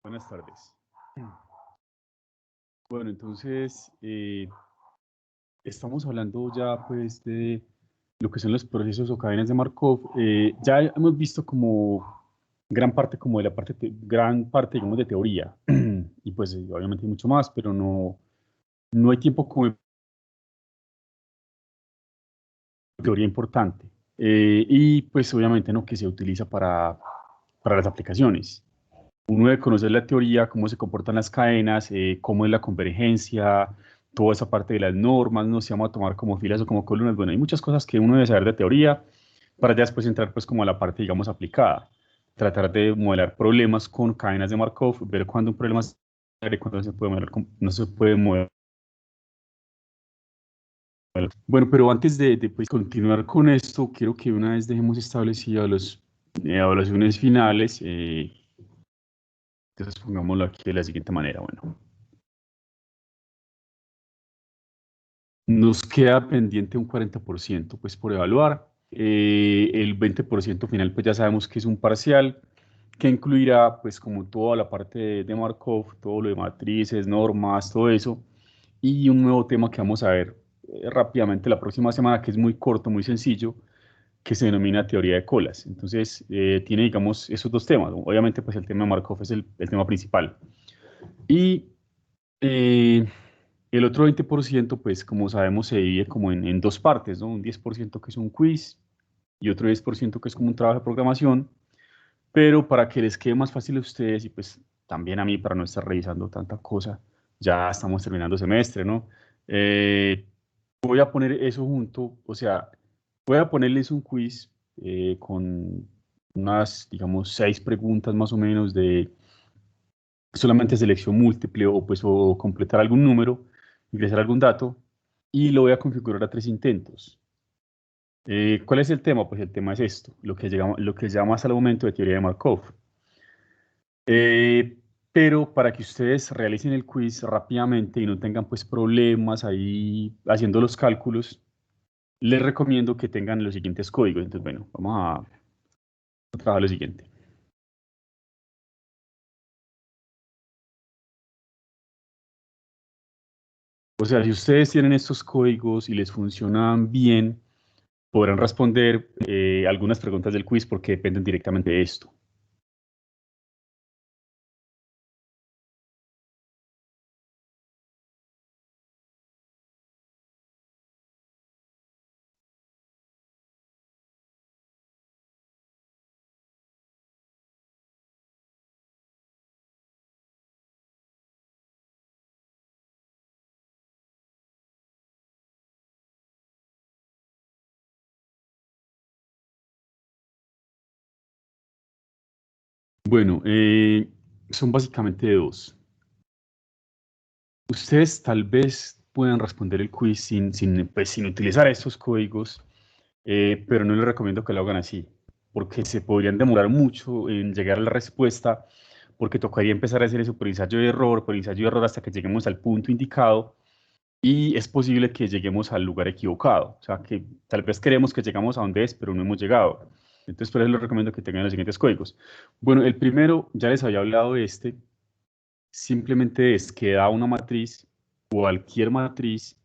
Buenas tardes. Bueno, entonces estamos hablando ya pues de lo que son los procesos o cadenas de Markov. Ya hemos visto como gran parte como de la parte, gran parte digamos de teoría y pues obviamente hay mucho más, pero no hay tiempo como de teoría importante. Y pues obviamente no que se utiliza para las aplicaciones. Uno debe conocer la teoría, cómo se comportan las cadenas, cómo es la convergencia, toda esa parte de las normas, no se vamos a tomar como filas o como columnas. Bueno, hay muchas cosas que uno debe saber de teoría para ya después entrar pues como a la parte, digamos, aplicada. Tratar de modelar problemas con cadenas de Markov, ver cuándo un problema se y cuándo no se puede modelar, no se puede modelar. Bueno, pero antes pues, continuar con esto, quiero que una vez dejemos establecidas las evaluaciones finales. Entonces pongámoslo aquí de la siguiente manera. Bueno, nos queda pendiente un 40% pues por evaluar. El 20% final pues ya sabemos que es un parcial que incluirá pues como toda la parte de Markov, todo lo de matrices, normas, todo eso. Y un nuevo tema que vamos a ver rápidamente la próxima semana que es muy corto, muy sencillo, que se denomina teoría de colas. Entonces tiene digamos esos dos temas. Obviamente pues el tema de Markov es el tema principal. Y eh, el otro 20%, pues como sabemos, se divide como en dos partes, ¿no? Un 10% que es un quiz y otro 10% que es como un trabajo de programación, pero para que les quede más fácil a ustedes y pues también a mí para no estar revisando tanta cosa, ya estamos terminando semestre, ¿no? Eh, Voy a poner eso junto, o sea, voy a ponerles un quiz con unas, digamos, 6 preguntas más o menos de solamente selección múltiple o, pues, o completar algún número, ingresar algún dato y lo voy a configurar a 3 intentos. ¿Cuál es el tema? Pues el tema es esto, lo que llama hasta el momento de teoría de Markov. Eh, pero para que ustedes realicen el quiz rápidamente y no tengan pues problemas ahí haciendo los cálculos, les recomiendo que tengan los siguientes códigos. Entonces, bueno, vamos a trabajar lo siguiente. O sea, si ustedes tienen estos códigos y les funcionan bien, podrán responder algunas preguntas del quiz porque dependen directamente de esto. Bueno, son básicamente dos. Ustedes tal vez puedan responder el quiz pues, sin utilizar estos códigos, pero no les recomiendo que lo hagan así, porque se podrían demorar mucho en llegar a la respuesta, porque tocaría empezar a hacer eso por ensayo de error hasta que lleguemos al punto indicado y es posible que lleguemos al lugar equivocado. O sea, que tal vez creemos que llegamos a donde es, pero no hemos llegado. Entonces, por eso les recomiendo que tengan los siguientes códigos. Bueno, el primero, ya les había hablado de este, simplemente es que da una matriz, cualquier matriz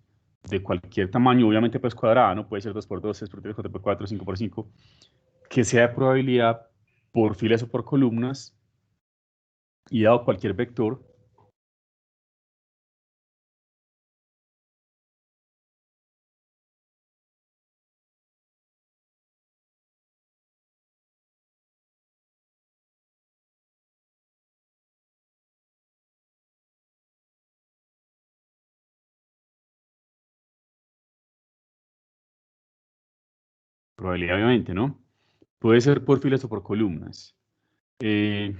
de cualquier tamaño, obviamente pues cuadrada, ¿no? Puede ser 2 por 2, 3 por 3, 4 por 4, 5 por 5, que sea de probabilidad por filas o por columnas y dado cualquier vector, probabilidad obviamente, ¿no? Puede ser por filas o por columnas. Eh,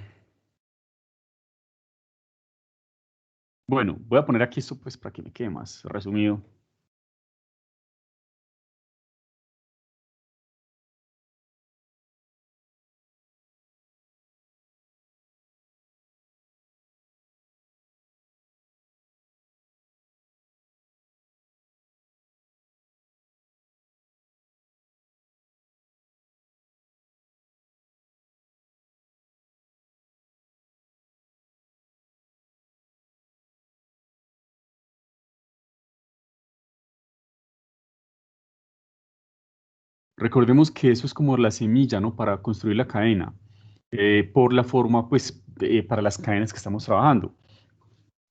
bueno, voy a poner aquí esto pues para que me quede más resumido. Recordemos que eso es como la semilla, ¿no? Para construir la cadena, por la forma, pues, para las cadenas que estamos trabajando,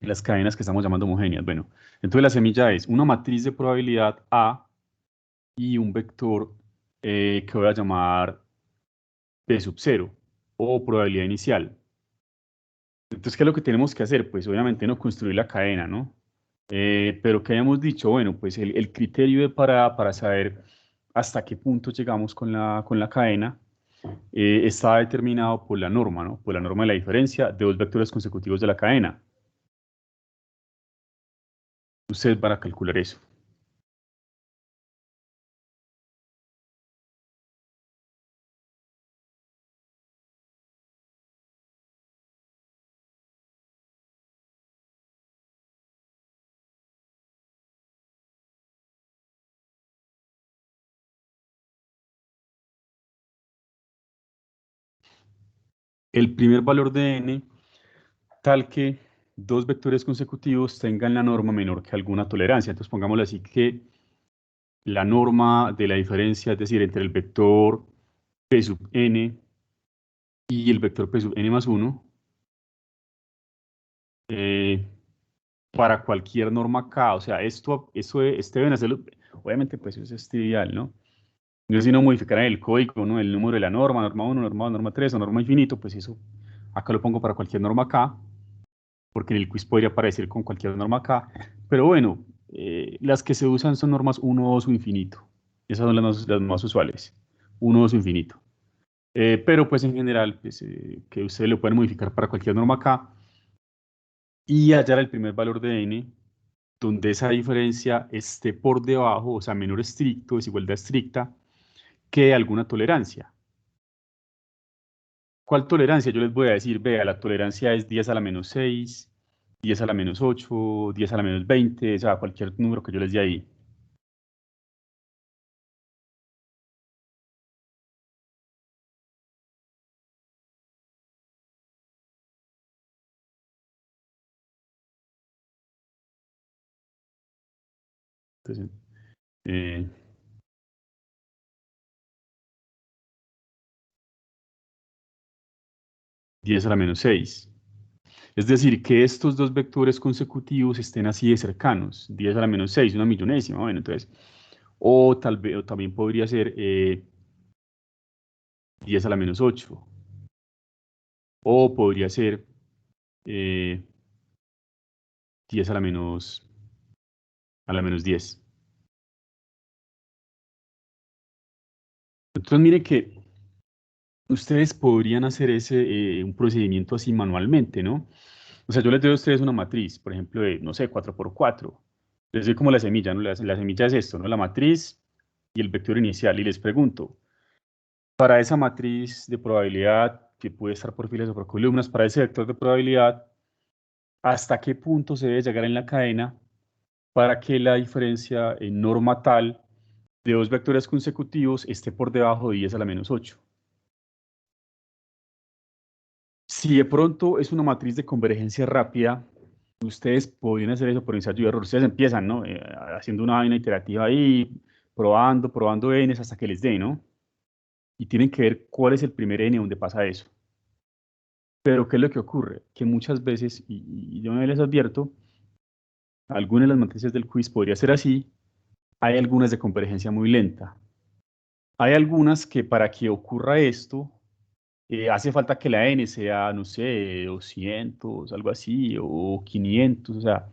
las cadenas que estamos llamando homogéneas. Bueno, entonces la semilla es una matriz de probabilidad A y un vector que voy a llamar P sub 0 o probabilidad inicial. Entonces, ¿qué es lo que tenemos que hacer? Pues obviamente no construir la cadena, ¿no? Pero ¿qué habíamos dicho? Bueno, pues el criterio de parada para saber hasta qué punto llegamos con la cadena está determinado por la norma, ¿no? Por la norma de la diferencia de dos vectores consecutivos de la cadena. Ustedes van a calcular eso. El primer valor de n tal que dos vectores consecutivos tengan la norma menor que alguna tolerancia. Entonces pongámoslo así que la norma de la diferencia, es decir, entre el vector p sub n y el vector p sub n más 1, eh, para cualquier norma k, o sea, este deben hacerlo, obviamente pues eso es trivial, ¿no? No si no modificar el código, ¿no? El número de la norma, norma 1, norma 2, norma 3 o norma infinito, pues eso, acá lo pongo para cualquier norma k, porque en el quiz podría aparecer con cualquier norma k, pero bueno, las que se usan son normas 1, 2 o infinito, esas son las más usuales, 1, 2 o infinito. Pero pues en general, pues, que ustedes lo pueden modificar para cualquier norma k y hallar el primer valor de n, donde esa diferencia esté por debajo, o sea, menor estricto, desigualdad estricta, que alguna tolerancia. ¿Cuál tolerancia? Yo les voy a decir, vea, la tolerancia es 10 a la menos 6, 10 a la menos 8, 10 a la menos 20, o sea, cualquier número que yo les dé ahí. Entonces, eh, 10 a la menos 6. Es decir, que estos dos vectores consecutivos estén así de cercanos, 10 a la menos 6, una millonésima, bueno, entonces, o tal vez, o también podría ser 10 a la menos 8, o podría ser eh, 10 a la menos 10. Entonces, mire que ustedes podrían hacer un procedimiento así manualmente, ¿no? O sea, yo les doy a ustedes una matriz, por ejemplo, de, no sé, 4 por 4. Les doy como la semilla, ¿no? La semilla es esto, ¿no? La matriz y el vector inicial. Y les pregunto, para esa matriz de probabilidad, que puede estar por filas o por columnas, para ese vector de probabilidad, ¿hasta qué punto se debe llegar en la cadena para que la diferencia en norma tal de dos vectores consecutivos esté por debajo de 10 a la menos 8? Si de pronto es una matriz de convergencia rápida, ustedes podrían hacer eso por ensayo y error. Ustedes empiezan, ¿no? Haciendo una vaina iterativa ahí, probando n hasta que les dé, ¿no? Y tienen que ver cuál es el primer n donde pasa eso. Pero ¿qué es lo que ocurre? Que muchas veces, y yo me les advierto, algunas de las matrices del quiz podría ser así, hay algunas de convergencia muy lenta. Hay algunas que para que ocurra esto, hace falta que la n sea, no sé, 200, algo así, o 500, o sea,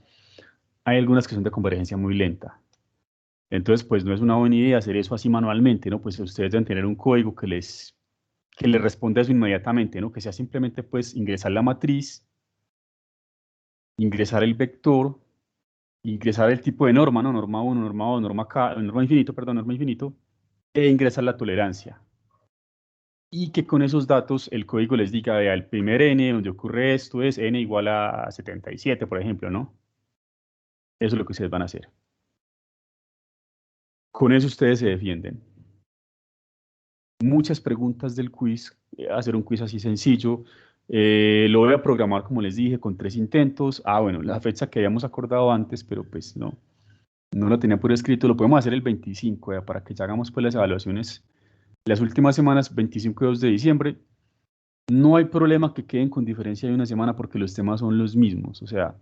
hay algunas que son de convergencia muy lenta. Entonces, pues no es una buena idea hacer eso así manualmente, ¿no? Pues ustedes deben tener un código que les responda eso inmediatamente, ¿no? Que sea simplemente, pues, ingresar la matriz, ingresar el vector, ingresar el tipo de norma, ¿no? Norma 1, norma 2, norma K, norma infinito, perdón, norma infinito, e ingresar la tolerancia. Y que con esos datos el código les diga, vea, el primer n donde ocurre esto es n igual a 77, por ejemplo, ¿no? Eso es lo que ustedes van a hacer. Con eso ustedes se defienden. Muchas preguntas del quiz, hacer un quiz así sencillo. Lo voy a programar, como les dije, con 3 intentos. Ah, bueno, la fecha que habíamos acordado antes, pero pues no. No lo tenía por escrito, lo podemos hacer el 25, para que ya hagamos pues las evaluaciones las últimas semanas, 25 y 2 de diciembre. No hay problema que queden con diferencia de una semana porque los temas son los mismos. O sea,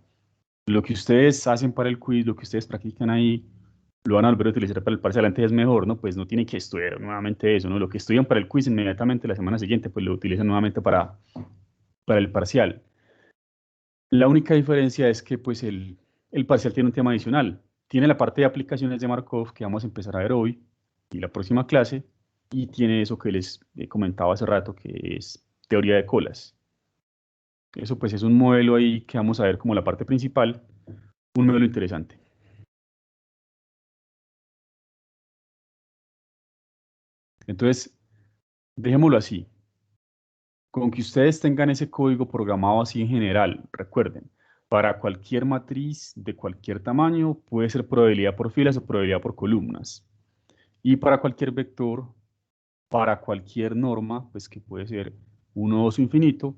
lo que ustedes hacen para el quiz, lo que ustedes practican ahí, lo van a volver a utilizar para el parcial. Antes es mejor, ¿no? Pues no tienen que estudiar nuevamente eso, ¿no? Lo que estudian para el quiz inmediatamente la semana siguiente, pues lo utilizan nuevamente para el parcial. La única diferencia es que pues el parcial tiene un tema adicional. Tiene la parte de aplicaciones de Markov que vamos a empezar a ver hoy y la próxima clase, y tiene eso que les he comentado hace rato, que es teoría de colas. Eso pues es un modelo ahí que vamos a ver como la parte principal, un modelo interesante. Entonces, dejémoslo así. Con que ustedes tengan ese código programado así en general, recuerden, para cualquier matriz de cualquier tamaño, puede ser probabilidad por filas o probabilidad por columnas. Y para cualquier vector, para cualquier norma, pues que puede ser 1, 2 o infinito,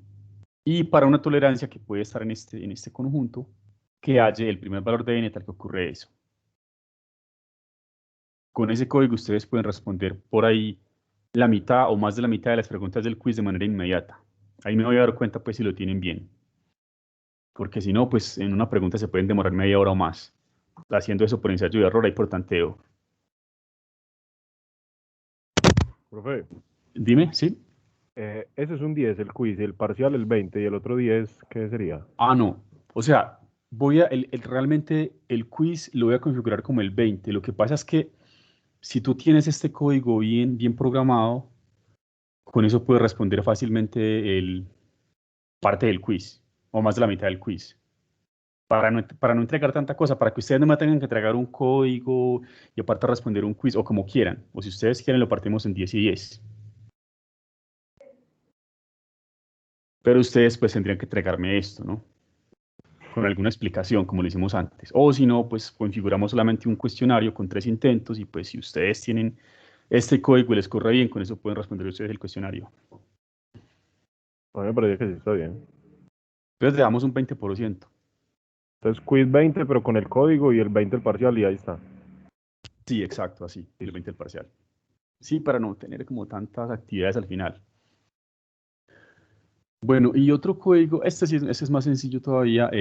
y para una tolerancia que puede estar en este conjunto, que haya el primer valor de n tal que ocurre eso. Con ese código ustedes pueden responder por ahí la mitad o más de la mitad de las preguntas del quiz de manera inmediata. Ahí me voy a dar cuenta pues si lo tienen bien. Porque si no, pues en una pregunta se pueden demorar media hora o más. Haciendo eso por ensayo y error y por tanteo. Profe, Dime, ¿sí? ese es un 10 el quiz, el parcial el 20 y el otro 10, ¿qué sería? Ah, no. O sea, realmente el quiz lo voy a configurar como el 20. Lo que pasa es que si tú tienes este código bien programado, con eso puedes responder fácilmente parte del quiz, o más de la mitad del quiz. Para no entregar tanta cosa, para que ustedes no me tengan que entregar un código y aparte responder un quiz, o como quieran. O si ustedes quieren, lo partimos en 10 y 10. Pero ustedes pues tendrían que entregarme esto, ¿no? Con alguna explicación, como lo hicimos antes. O si no, pues configuramos solamente un cuestionario con 3 intentos y pues si ustedes tienen este código y les corre bien, con eso pueden responder ustedes el cuestionario. A mí me parece que sí está bien. Entonces le damos un 20%. Entonces quiz 20 pero con el código y el 20 el parcial y ahí está. Sí, exacto, así, el Listo. 20 el parcial. Sí, para no tener como tantas actividades al final. Bueno, y otro código, este es más sencillo todavía,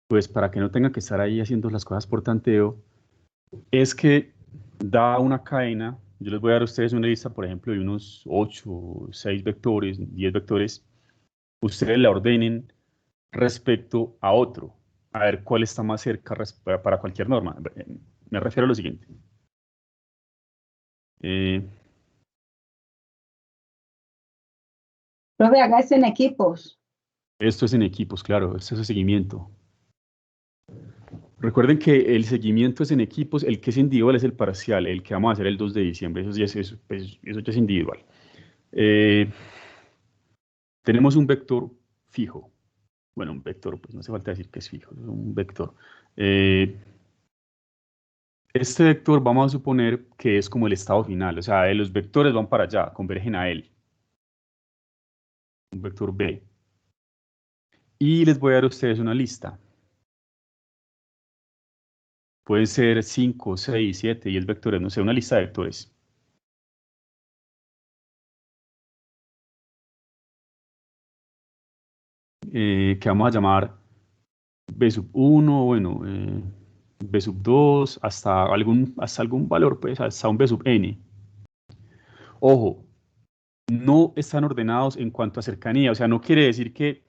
pues para que no tengan que estar ahí haciendo las cosas por tanteo, es que da una cadena. Yo les voy a dar a ustedes una lista, por ejemplo, de unos 8, 6 vectores, 10 vectores. Ustedes la ordenen respecto a otro, a ver cuál está más cerca para cualquier norma. Me refiero a lo siguiente. Eh, Profe, hágase en equipos. Esto es en equipos, claro, esto es el seguimiento. Recuerden que el seguimiento es en equipos, el que es individual es el parcial, el que vamos a hacer el 2 de diciembre, eso ya es individual. Tenemos un vector fijo. Bueno, un vector, pues no hace falta decir que es fijo, es un vector. Eh, este vector vamos a suponer que es como el estado final, o sea, los vectores van para allá, convergen a él. Un vector B. Y les voy a dar a ustedes una lista. Pueden ser 5, 6, 7, 10 vectores, no sé, una lista de vectores. Que vamos a llamar B sub 1, bueno, B sub 2, hasta algún valor, pues, hasta un B sub n. Ojo, no están ordenados en cuanto a cercanía, o sea, no quiere decir que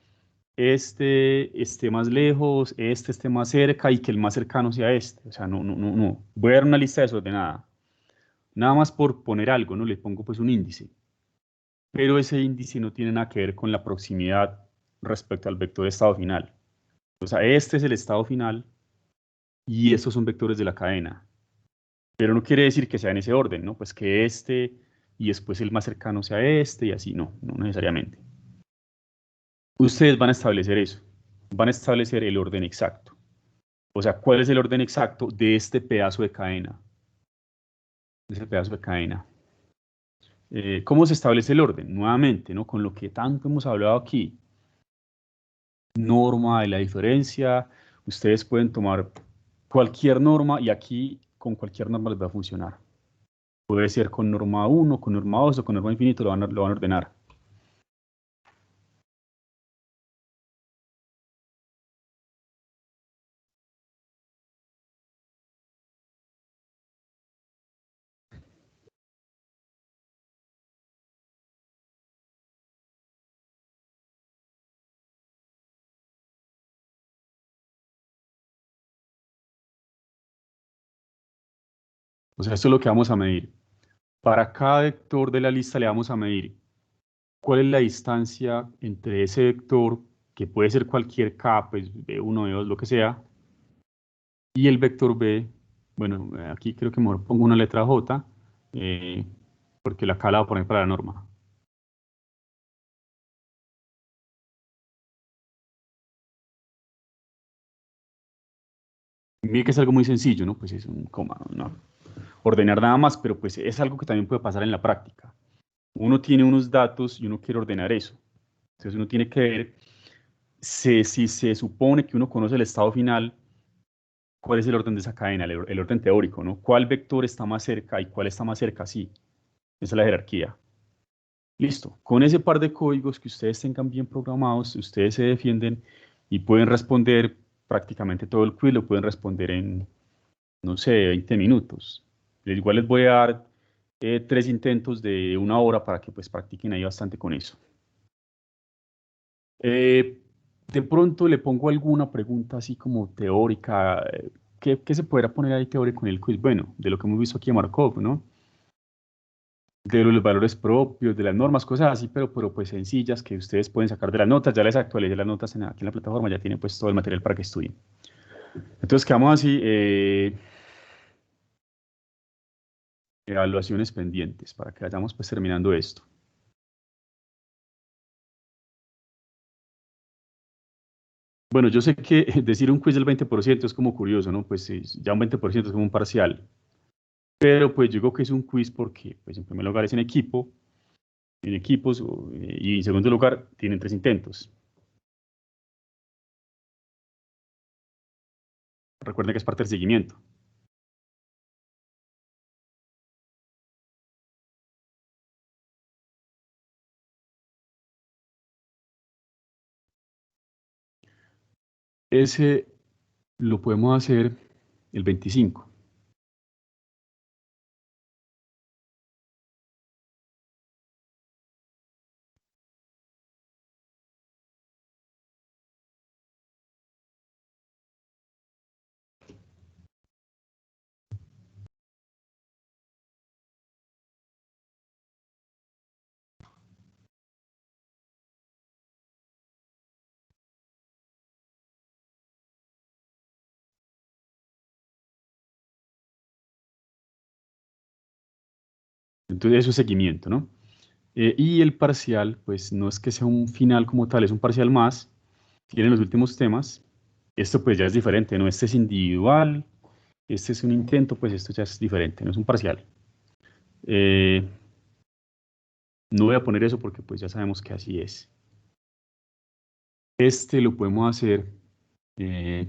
este esté más lejos, este esté más cerca y que el más cercano sea este. O sea, no, no, no, no. Voy a dar una lista desordenada. Nada más por poner algo, ¿no? Le pongo pues un índice. Pero ese índice no tiene nada que ver con la proximidad respecto al vector de estado final. O sea, este es el estado final y estos son vectores de la cadena. Pero no quiere decir que sea en ese orden, ¿no? Pues que este y después el más cercano sea este y así, no, no necesariamente. Ustedes van a establecer eso, van a establecer el orden exacto. O sea, ¿cuál es el orden exacto de este pedazo de cadena? De ese pedazo de cadena. ¿Cómo se establece el orden? Nuevamente, ¿no? Con lo que tanto hemos hablado aquí. Norma de la diferencia. Ustedes pueden tomar cualquier norma, y aquí con cualquier norma les va a funcionar. Puede ser con norma 1, con norma 2 o con norma infinito, lo van a ordenar. O sea, esto es lo que vamos a medir. Para cada vector de la lista le vamos a medir cuál es la distancia entre ese vector, que puede ser cualquier k, pues B1, B2, lo que sea, y el vector B. Bueno, aquí creo que mejor pongo una letra J, porque la K la voy a poner para la norma. Mire que es algo muy sencillo, ¿no? Pues es un coma, no ordenar nada más, pero pues es algo que también puede pasar en la práctica. Uno tiene unos datos y uno quiere ordenar eso. Entonces uno tiene que ver si se supone que uno conoce el estado final, cuál es el orden de esa cadena, el orden teórico, ¿no? ¿Cuál vector está más cerca y cuál está más cerca? Sí, esa es la jerarquía. Listo. Con ese par de códigos que ustedes tengan bien programados, ustedes se defienden y pueden responder prácticamente todo el quiz, lo pueden responder en, no sé, 20 minutos. Igual les voy a dar 3 intentos de 1 hora para que pues practiquen ahí bastante con eso. De pronto le pongo alguna pregunta así como teórica. ¿Qué se podrá poner ahí teórico en el quiz? Bueno, de lo que hemos visto aquí en Markov, ¿no? De los valores propios, de las normas, cosas así, pero pues sencillas que ustedes pueden sacar de las notas. Ya les actualicé las notas aquí en la plataforma, ya tienen pues todo el material para que estudien. Entonces quedamos así, evaluaciones pendientes, para que vayamos pues terminando esto. Bueno, yo sé que decir un quiz del 20% es como curioso, ¿no? Pues ya un 20% es como un parcial. Pero pues yo digo que es un quiz porque, pues en primer lugar es en equipos, y en segundo lugar tienen 3 intentos. Recuerden que es parte del seguimiento. Ese lo podemos hacer el 25. Entonces eso es seguimiento, ¿no? Y el parcial, pues no es que sea un final como tal, es un parcial más. Tienen los últimos temas. Esto pues ya es diferente, ¿no? Este es individual, este es un intento, pues esto ya es diferente, no es un parcial. Eh, no voy a poner eso porque pues ya sabemos que así es. Este lo podemos hacer eh,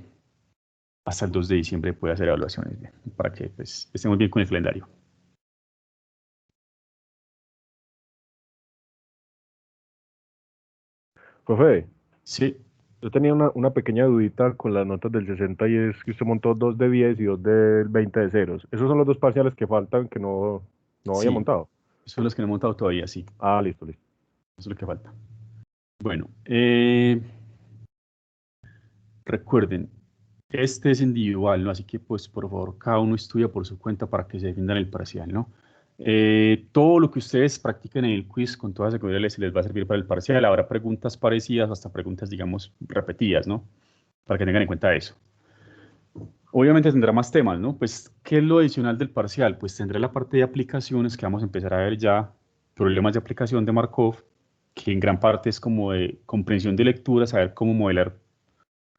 hasta el 2 de diciembre, puede hacer evaluaciones, bien, para que pues, estemos bien con el calendario. Profe, Sí, yo tenía una pequeña dudita con las notas del 60 y es que usted montó 2 de 10 y 2 del 20 de ceros. Esos son los dos parciales que faltan que no había sí, montado. son los que no he montado todavía, sí, Ah, listo, listo. eso es lo que falta. Bueno, recuerden, este es individual, ¿no? Así que, pues, por favor, cada uno estudia por su cuenta para que se defiendan el parcial, ¿no? Todo lo que ustedes practiquen en el quiz, con toda seguridad les va a servir para el parcial. Habrá preguntas parecidas, hasta preguntas, digamos, repetidas, ¿no? Para que tengan en cuenta eso. Obviamente tendrá más temas, ¿no? Pues, ¿qué es lo adicional del parcial? Pues tendrá la parte de aplicaciones que vamos a empezar a ver ya, problemas de aplicación de Markov, que en gran parte es como de comprensión de lectura, saber cómo modelar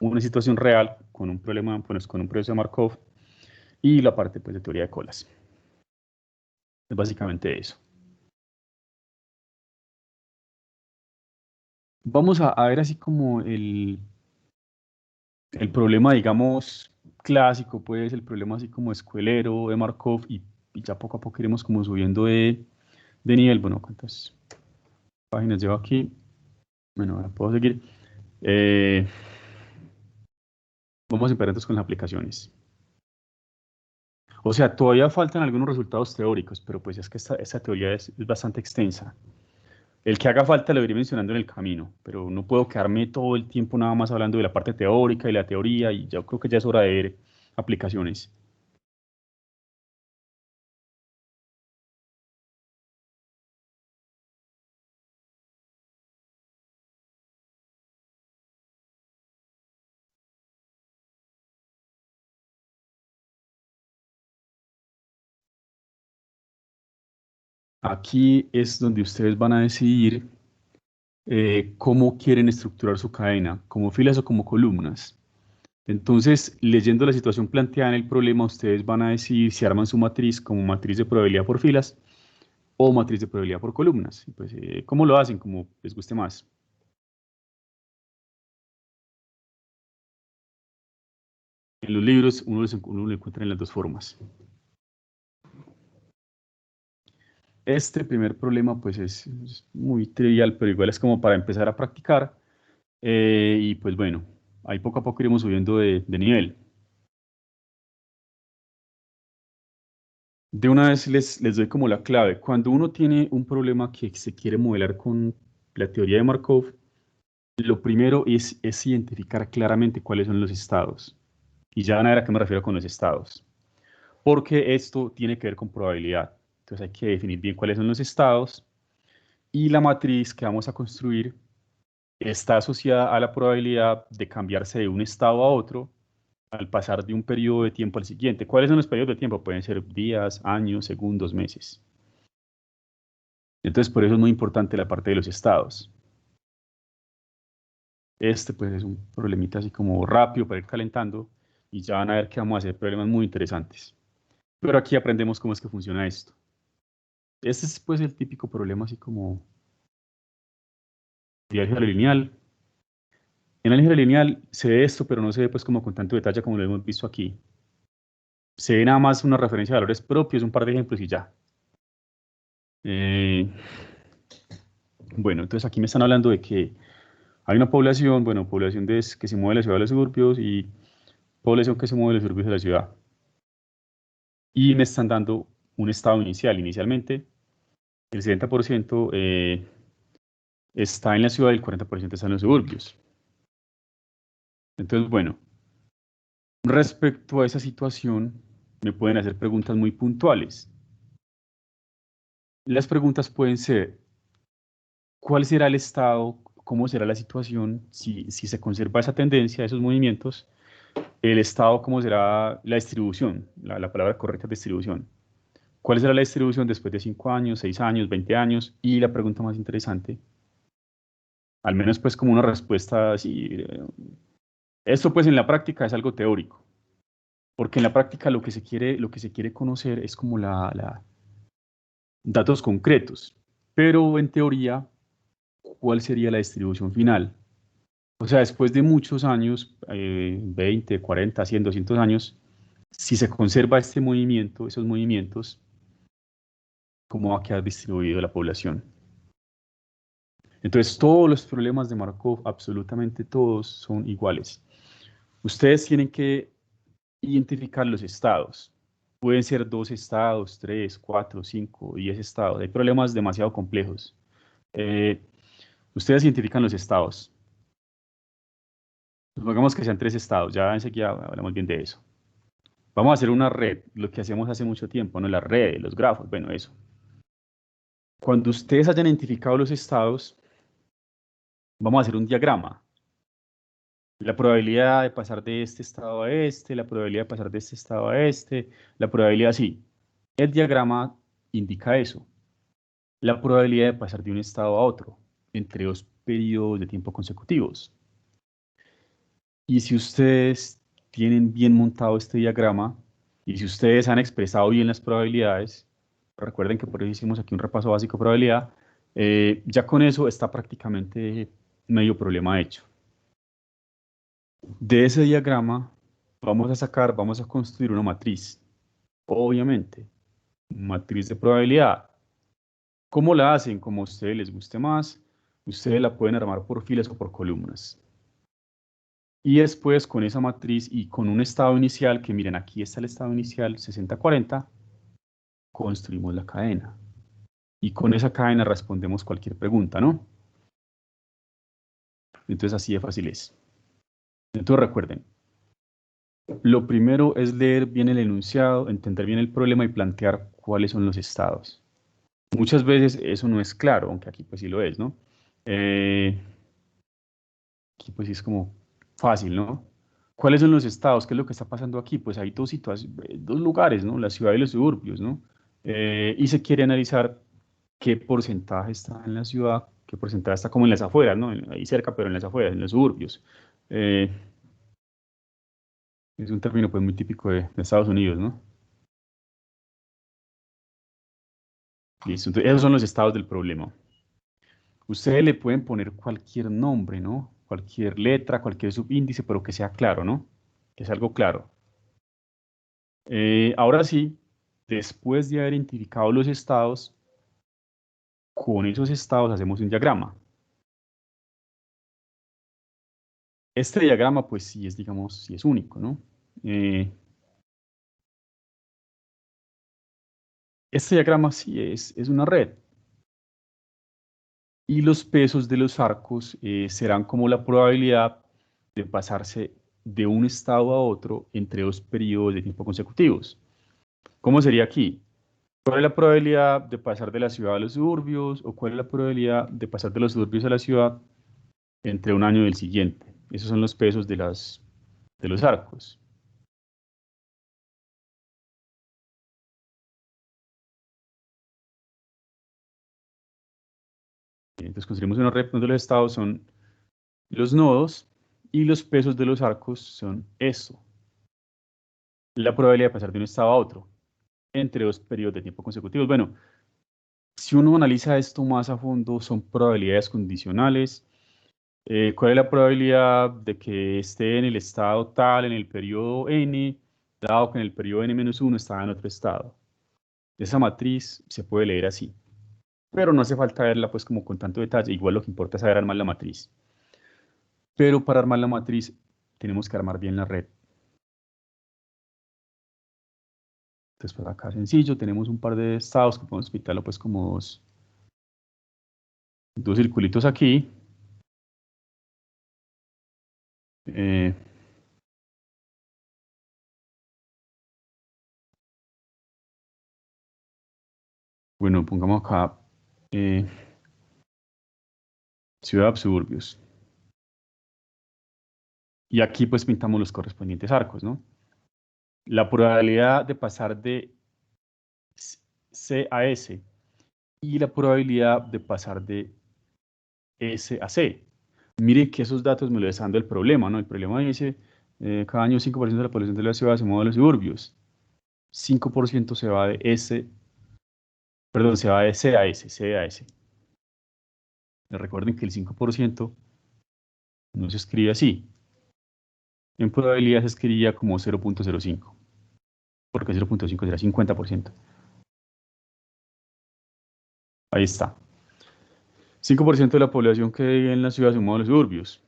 una situación real con un problema, pues, con un proceso de Markov, y la parte pues, de teoría de colas. Es básicamente eso. Vamos a ver así como el problema, digamos, clásico, pues el problema así como escuelero de Markov y ya poco a poco iremos como subiendo de nivel. Bueno, ¿cuántas páginas llevo aquí? Bueno, ahora puedo seguir. Vamos a empezar entonces con las aplicaciones. O sea, todavía faltan algunos resultados teóricos, pero pues es que esta teoría es bastante extensa. El que haga falta lo iré mencionando en el camino, pero no puedo quedarme todo el tiempo nada más hablando de la parte teórica y la teoría, y yo creo que ya es hora de ver aplicaciones. Aquí es donde ustedes van a decidir cómo quieren estructurar su cadena, como filas o como columnas. Entonces, leyendo la situación planteada en el problema, ustedes van a decidir si arman su matriz como matriz de probabilidad por filas o matriz de probabilidad por columnas. Y pues, ¿cómo lo hacen? Como les guste más. En los libros uno lo encuentra en las dos formas. Este primer problema pues es muy trivial, pero igual es como para empezar a practicar. Y pues bueno, ahí poco a poco iremos subiendo de nivel. De una vez les doy como la clave. Cuando uno tiene un problema que se quiere modelar con la teoría de Markov, lo primero es identificar claramente cuáles son los estados. Y ya van a ver a qué me refiero con los estados. Porque esto tiene que ver con probabilidad. Entonces hay que definir bien cuáles son los estados. Y la matriz que vamos a construir está asociada a la probabilidad de cambiarse de un estado a otro al pasar de un periodo de tiempo al siguiente. ¿Cuáles son los periodos de tiempo? Pueden ser días, años, segundos, meses. Entonces, por eso es muy importante la parte de los estados. Este, pues, es un problemita así como rápido para ir calentando y ya van a ver que vamos a hacer problemas muy interesantes. Pero aquí aprendemos cómo es que funciona esto. Este es, pues, el típico problema así como de álgebra lineal. En álgebra lineal se ve esto, pero no se ve, pues, como con tanto detalle como lo hemos visto aquí. Se ve nada más una referencia de valores propios, un par de ejemplos y ya. Eh, bueno, entonces aquí me están hablando de que hay una población, bueno, población que se mueve de la ciudad a los suburbios y población que se mueve de los suburbios a la ciudad. Y me están dando un estado inicial. Inicialmente, el 70% está en la ciudad y el 40% está en los suburbios. Entonces, bueno, respecto a esa situación, me pueden hacer preguntas muy puntuales. Las preguntas pueden ser, ¿cuál será el estado? ¿Cómo será la situación si se conserva esa tendencia, esos movimientos? El estado, ¿cómo será la distribución? La palabra correcta es distribución. ¿Cuál será la distribución después de 5 años, 6 años, 20 años? Y la pregunta más interesante, al menos pues como una respuesta así. Esto pues en la práctica es algo teórico, porque en la práctica lo que se quiere conocer es como datos concretos, pero en teoría, ¿cuál sería la distribución final? O sea, después de muchos años, 20, 40, 100, 200 años, si se conserva este movimiento, esos movimientos, ¿cómo va a quedar distribuido la población? Entonces, todos los problemas de Markov, absolutamente todos, son iguales. Ustedes tienen que identificar los estados. Pueden ser 2 estados, 3, 4, 5, 10 estados. Hay problemas demasiado complejos. Eh, Ustedes identifican los estados. Supongamos que sean 3 estados. Ya enseguida hablamos bien de eso. Vamos a hacer una red, lo que hacemos hace mucho tiempo, ¿no? Las redes, los grafos, bueno, eso. Cuando ustedes hayan identificado los estados, vamos a hacer un diagrama. La probabilidad de pasar de este estado a este, la probabilidad de pasar de este estado a este, la probabilidad sí. El diagrama indica eso. La probabilidad de pasar de un estado a otro entre 2 periodos de tiempo consecutivos. Y si ustedes tienen bien montado este diagrama y si ustedes han expresado bien las probabilidades, recuerden que por eso hicimos aquí un repaso básico de probabilidad, ya con eso está prácticamente medio problema hecho. De ese diagrama vamos a construir una matriz, obviamente, matriz de probabilidad. ¿Cómo la hacen? Como a ustedes les guste más, ustedes la pueden armar por filas o por columnas. Y después con esa matriz y con un estado inicial, que miren, aquí está el estado inicial 60-40, construimos la cadena. Y con esa cadena respondemos cualquier pregunta, ¿no? Entonces así de fácil es. Entonces recuerden, lo primero es leer bien el enunciado, entender bien el problema y plantear cuáles son los estados. Muchas veces eso no es claro, aunque aquí pues sí lo es, ¿no? Aquí pues sí es como fácil, ¿no? ¿Cuáles son los estados? ¿Qué es lo que está pasando aquí? Pues hay dos lugares, ¿no? La ciudad y los suburbios, ¿no? Y se quiere analizar qué porcentaje está en la ciudad, qué porcentaje está como en las afueras, ¿no? Ahí cerca, pero en las afueras, en los suburbios. Eh, es un término pues muy típico de Estados Unidos, ¿no? Listo, entonces, esos son los estados del problema. Ustedes le pueden poner cualquier nombre, ¿no? Cualquier letra, cualquier subíndice, pero que sea claro, ¿no? Que sea algo claro. Ahora sí, después de haber identificado los estados, con esos estados hacemos un diagrama. Este diagrama, pues sí es, digamos, sí es único, ¿no? Este diagrama sí es una red. Y los pesos de los arcos serán como la probabilidad de pasarse de un estado a otro entre dos periodos de tiempo consecutivos. ¿Cómo sería aquí? ¿Cuál es la probabilidad de pasar de la ciudad a los suburbios? ¿O cuál es la probabilidad de pasar de los suburbios a la ciudad entre un año y el siguiente? Esos son los pesos de los arcos. Entonces construimos una red donde los estados son los nodos y los pesos de los arcos son eso. La probabilidad de pasar de un estado a otro entre dos periodos de tiempo consecutivos. Bueno, si uno analiza esto más a fondo, son probabilidades condicionales. ¿Cuál es la probabilidad de que esté en el estado tal en el periodo n, dado que en el periodo n-1 estaba en otro estado? Esa matriz se puede leer así, pero no hace falta verla pues como con tanto detalle. Igual lo que importa es saber armar la matriz. Pero para armar la matriz tenemos que armar bien la red. Entonces por acá sencillo, tenemos un par de estados que podemos pintarlo pues como dos circulitos aquí. Eh, bueno, pongamos acá eh, ciudad, suburbios. Y aquí pues pintamos los correspondientes arcos, ¿no? La probabilidad de pasar de C a S y la probabilidad de pasar de S a C. Mire que esos datos me lo está dando el problema, ¿no? El problema dice, cada año 5% de la población de la ciudad se mueve a los suburbios. 5% se va de S, perdón, se va de C a S, C a S. Recuerden que el 5% no se escribe así. En probabilidad se escribía como 0.05, porque 0.5 será 50%. Ahí está. 5% de la población que vive en la ciudad se mueve a los suburbios.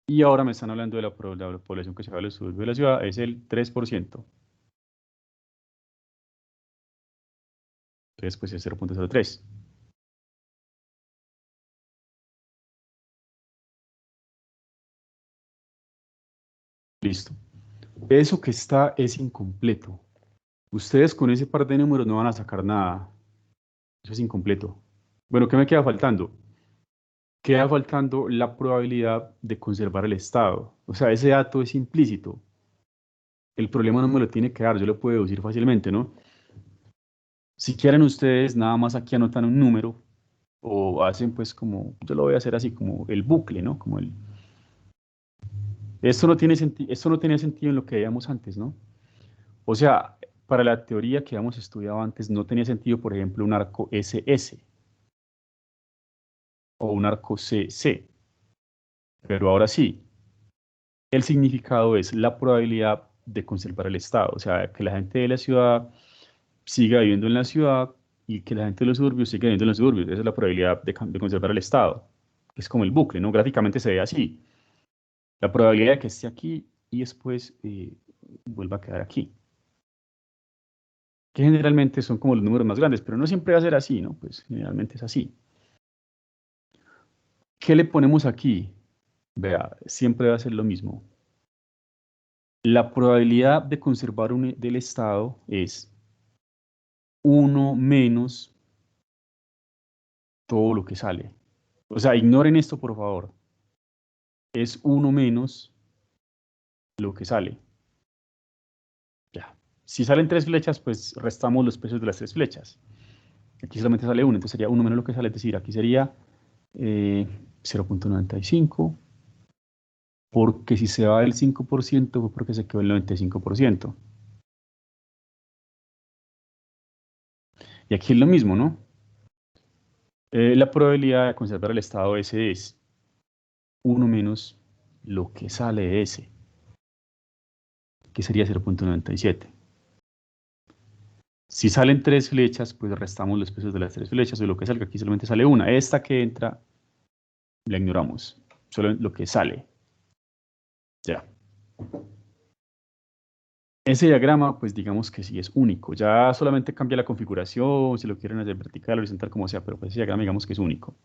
Y ahora me están hablando de la población que se va a los suburbios de la ciudad, es el 3%. Entonces, pues es 0.03. Listo. Eso que está es incompleto. Ustedes con ese par de números no van a sacar nada. Eso es incompleto. Bueno, ¿qué me queda faltando? Queda faltando la probabilidad de conservar el estado. O sea, ese dato es implícito. El problema no me lo tiene que dar, yo lo puedo deducir fácilmente, ¿no? Si quieren ustedes, nada más aquí anotan un número o hacen pues como, yo lo voy a hacer así, como el bucle, ¿no? Como el... Esto no tenía sentido en lo que veíamos antes, ¿no? O sea, para la teoría que habíamos estudiado antes, no tenía sentido, por ejemplo, un arco SS o un arco CC, pero ahora sí. El significado es la probabilidad de conservar el estado, o sea, que la gente de la ciudad siga viviendo en la ciudad y que la gente de los suburbios siga viviendo en los suburbios. Esa es la probabilidad de conservar el estado. Es como el bucle, ¿no? Gráficamente se ve así. La probabilidad de que esté aquí y después vuelva a quedar aquí. Que generalmente son como los números más grandes, pero no siempre va a ser así, ¿no? Pues generalmente es así. ¿Qué le ponemos aquí? Vea, siempre va a ser lo mismo. La probabilidad de conservar del estado es 1 menos todo lo que sale. O sea, ignoren esto, por favor. Es 1 menos lo que sale. Ya. Si salen 3 flechas, pues restamos los pesos de las 3 flechas. Aquí solamente sale 1, entonces sería 1 menos lo que sale, es decir, aquí sería 0.95, porque si se va del 5% fue porque se quedó el 95%. Y aquí es lo mismo, ¿no? La probabilidad de conservar el estado S es 1 menos lo que sale de S, que sería 0.97. Si salen 3 flechas, pues restamos los pesos de las 3 flechas, o lo que salga, aquí solamente sale una. Esta que entra, la ignoramos, solo lo que sale. Ya. Ese diagrama, pues digamos que sí es único. Ya solamente cambia la configuración, si lo quieren hacer vertical, horizontal, como sea, pero pues ese diagrama digamos que es único.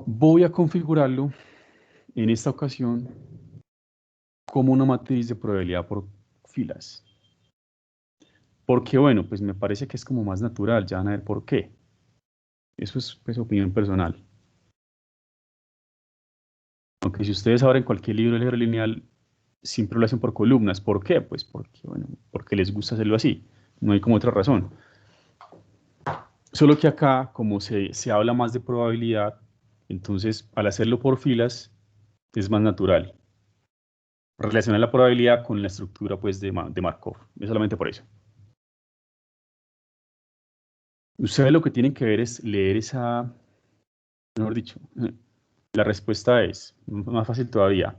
Voy a configurarlo en esta ocasión como una matriz de probabilidad por filas. Porque bueno, pues me parece que es como más natural, ya van a ver por qué. Eso es pues opinión personal. Aunque si ustedes abren cualquier libro de álgebra lineal, siempre lo hacen por columnas. ¿Por qué? Pues porque, bueno, porque les gusta hacerlo así. No hay como otra razón. Solo que acá, como se habla más de probabilidad, entonces al hacerlo por filas es más natural. Relacionar la probabilidad con la estructura pues, de Markov. Es solamente por eso. Ustedes lo que tienen que ver es leer esa, mejor dicho, la respuesta es, más fácil todavía,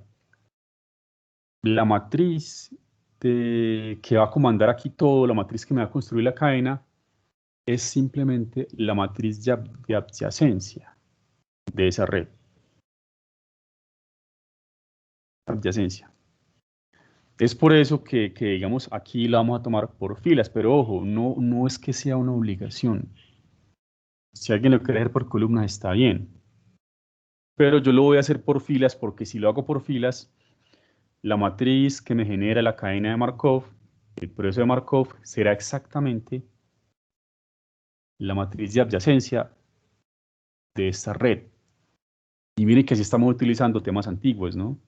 la matriz que va a comandar aquí todo, la matriz que me va a construir la cadena, es simplemente la matriz de adyacencia de esa red. Adyacencia. Es por eso que digamos, aquí la vamos a tomar por filas, pero ojo, no es que sea una obligación. Si alguien lo quiere hacer por columnas, está bien. Pero yo lo voy a hacer por filas porque si lo hago por filas, la matriz que me genera la cadena de Markov, el proceso de Markov, será exactamente la matriz de adyacencia de esta red. Y miren que así estamos utilizando temas antiguos, ¿no?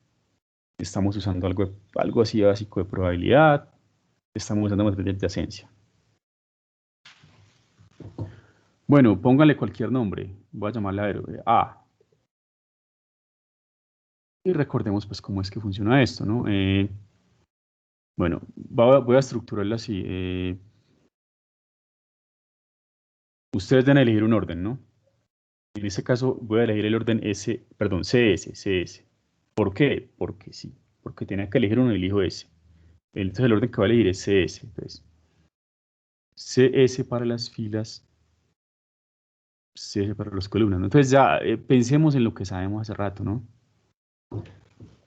Estamos usando algo así básico de probabilidad, estamos usando matriz de adyacencia. Bueno, póngale cualquier nombre, voy a llamarla A. Y recordemos pues cómo es que funciona esto, ¿no? Bueno, voy a estructurarlo así. Ustedes deben elegir un orden, ¿no? En este caso voy a elegir el orden CS. ¿Por qué? Porque sí, porque tenía que elegir uno y elijo S. Entonces el orden que voy a elegir es CS. Entonces, CS para las filas, CS para las columnas, ¿no? Entonces ya pensemos en lo que sabemos hace rato, ¿no?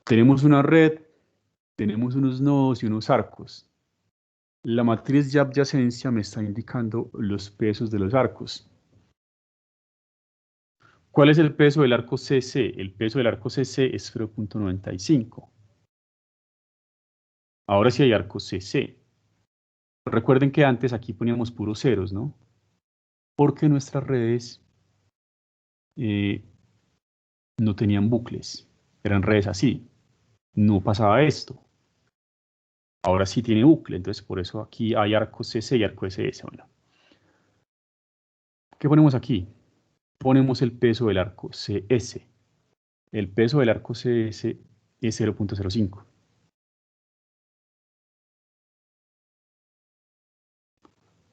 Tenemos una red, tenemos unos nodos y unos arcos. La matriz de adyacencia me está indicando los pesos de los arcos. ¿Cuál es el peso del arco CC? El peso del arco CC es 0.95. Ahora sí hay arco CC. Recuerden que antes aquí poníamos puros ceros, ¿no? Porque nuestras redes no tenían bucles. Eran redes así. No pasaba esto. Ahora sí tiene bucle, entonces por eso aquí hay arco CC y arco SS. Bueno. ¿Qué ponemos aquí? Ponemos el peso del arco CS. El peso del arco CS es 0.05.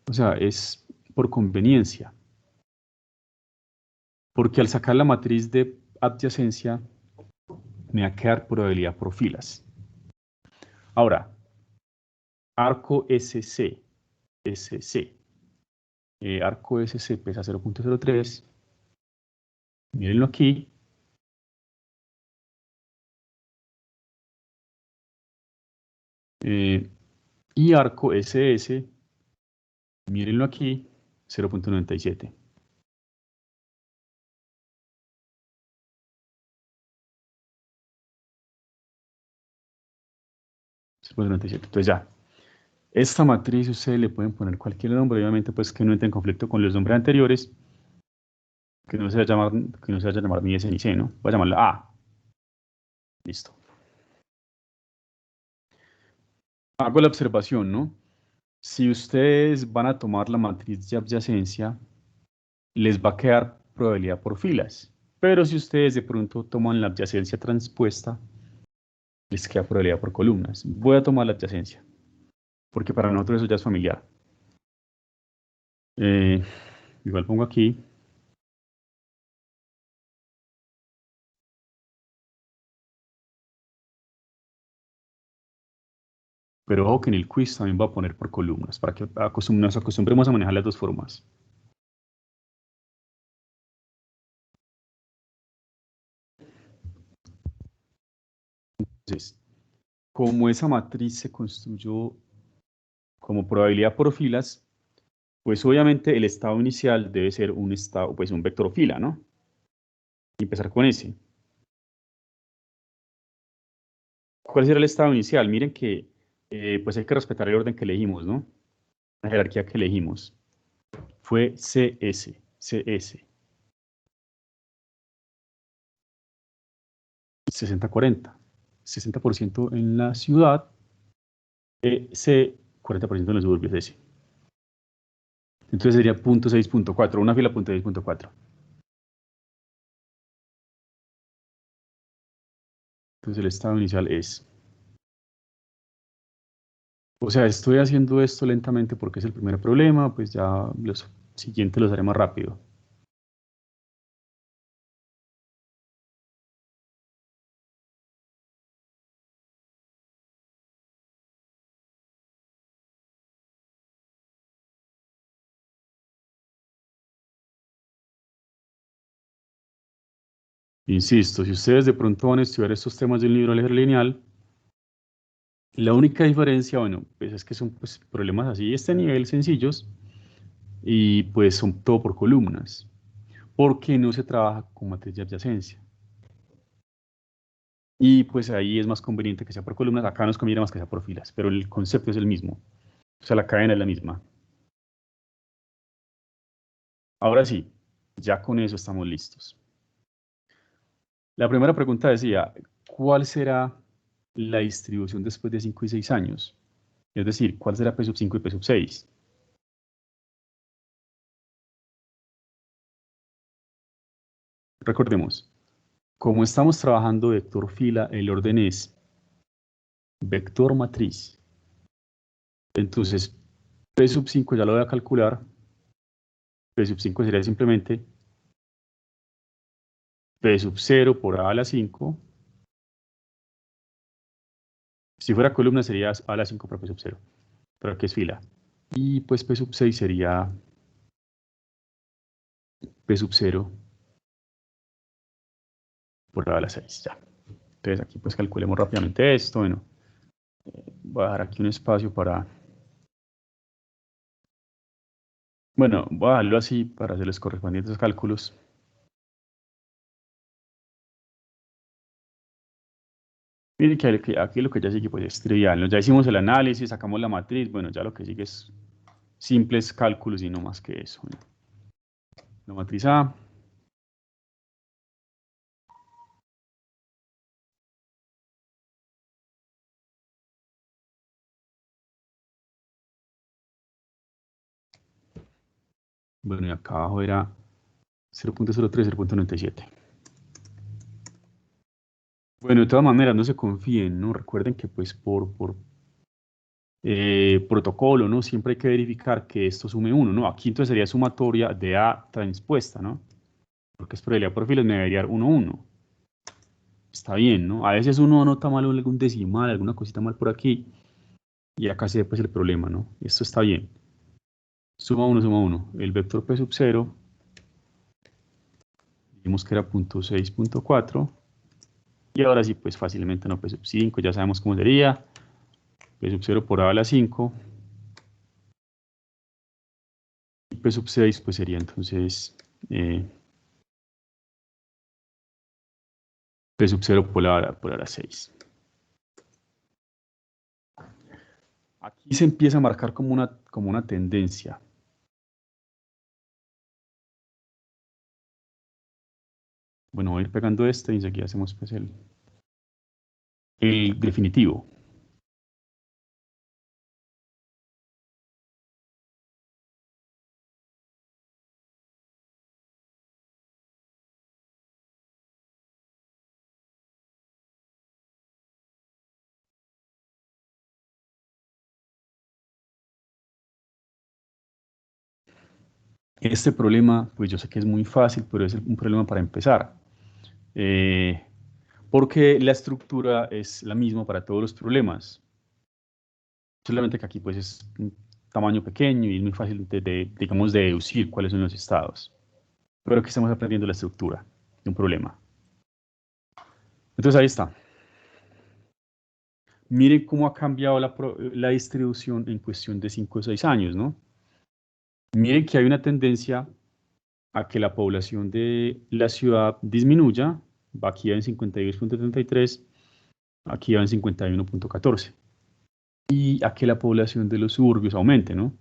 O sea, es por conveniencia. Porque al sacar la matriz de adyacencia me va a quedar probabilidad por filas. Ahora, arco SC, arco SC pesa 0.03, mírenlo aquí. Y arco SS, mírenlo aquí, 0.97. Entonces ya, esta matriz ustedes le pueden poner cualquier nombre, obviamente pues que no entre en conflicto con los nombres anteriores, que no se va a llamar ni S ni C, ¿no? Voy a llamarla A. Listo. Hago la observación, ¿no? Si ustedes van a tomar la matriz de adyacencia, les va a quedar probabilidad por filas. Pero si ustedes de pronto toman la adyacencia transpuesta, les queda probabilidad por columnas. Voy a tomar la adyacencia, porque para nosotros eso ya es familiar. Igual pongo aquí. Pero ojo que en el quiz también voy a poner por columnas, para que nos acostumbremos a manejar las dos formas. Entonces, como esa matriz se construyó como probabilidad por filas, pues obviamente el estado inicial debe ser un estado, pues un vector fila, ¿no? Y empezar con ese. ¿Cuál será el estado inicial? Miren que pues hay que respetar el orden que elegimos, ¿no? La jerarquía que elegimos. Fue CS. 60-40. 60% en la ciudad, C, 40% en los suburbios, S. Entonces sería 0.6.4, una fila 0.6.4. Entonces el estado inicial es... O sea, estoy haciendo esto lentamente porque es el primer problema, pues ya los siguientes los haré más rápido. Insisto, si ustedes de pronto van a estudiar estos temas de un libro lineal, la única diferencia, bueno, pues es que son pues, problemas así de este nivel sencillos y pues son todo por columnas, porque no se trabaja con matriz de adyacencia. Y pues ahí es más conveniente que sea por columnas, acá nos conviene más que sea por filas, pero el concepto es el mismo, o sea, la cadena es la misma. Ahora sí, ya con eso estamos listos. La primera pregunta decía, ¿cuál será la distribución después de 5 y 6 años? Es decir, ¿cuál será P sub 5 y P sub 6? Recordemos, como estamos trabajando vector fila, el orden es vector matriz. Entonces, P sub 5 ya lo voy a calcular. P sub 5 sería simplemente P sub 0 por A a la 5. Si fuera columna sería A a la 5 por P sub 0. Pero aquí es fila. Y pues P sub 6 sería P sub 0 por A a la 6. Ya. Entonces aquí pues calculemos rápidamente esto. Bueno, voy a dejar aquí un espacio para... Bueno, voy a dejarlo así para hacer los correspondientes cálculos. Miren que aquí lo que ya sigue pues es trivial, ¿no? Ya hicimos el análisis, sacamos la matriz, bueno, ya lo que sigue es simples cálculos y no más que eso, ¿no? La matriz A. Bueno, y acá abajo era 0.03, 0.97. Bueno, de todas maneras, no se confíen, ¿no? Recuerden que pues por protocolo, ¿no? Siempre hay que verificar que esto sume 1, ¿no? Aquí entonces sería sumatoria de A transpuesta, ¿no? Porque es probabilidad por filas, me debería dar 1, 1. está bien, ¿no? A veces uno anota mal algún decimal, alguna cosita mal por aquí, y acá se ve pues el problema, ¿no? Esto está bien. Suma 1, suma 1. El vector P sub 0, dijimos que era 0.6.4, y ahora sí, pues fácilmente no P sub 5, ya sabemos cómo sería. P sub 0 por A a la 5. Y P sub 6, pues sería entonces P sub 0 por A a la 6. Aquí se empieza a marcar como una tendencia. Bueno, voy a ir pegando este y enseguida hacemos pues el definitivo. Este problema, pues yo sé que es muy fácil, pero es un problema para empezar. Porque la estructura es la misma para todos los problemas. Solamente que aquí pues es un tamaño pequeño y es muy fácil digamos, de deducir cuáles son los estados. Pero aquí estamos aprendiendo la estructura de un problema. Entonces ahí está. Miren cómo ha cambiado la distribución en cuestión de 5 o 6 años, ¿no? Miren que hay una tendencia a que la población de la ciudad disminuya. Va aquí en 52.33, aquí va en 51.14. Y a que la población de los suburbios aumente, ¿no?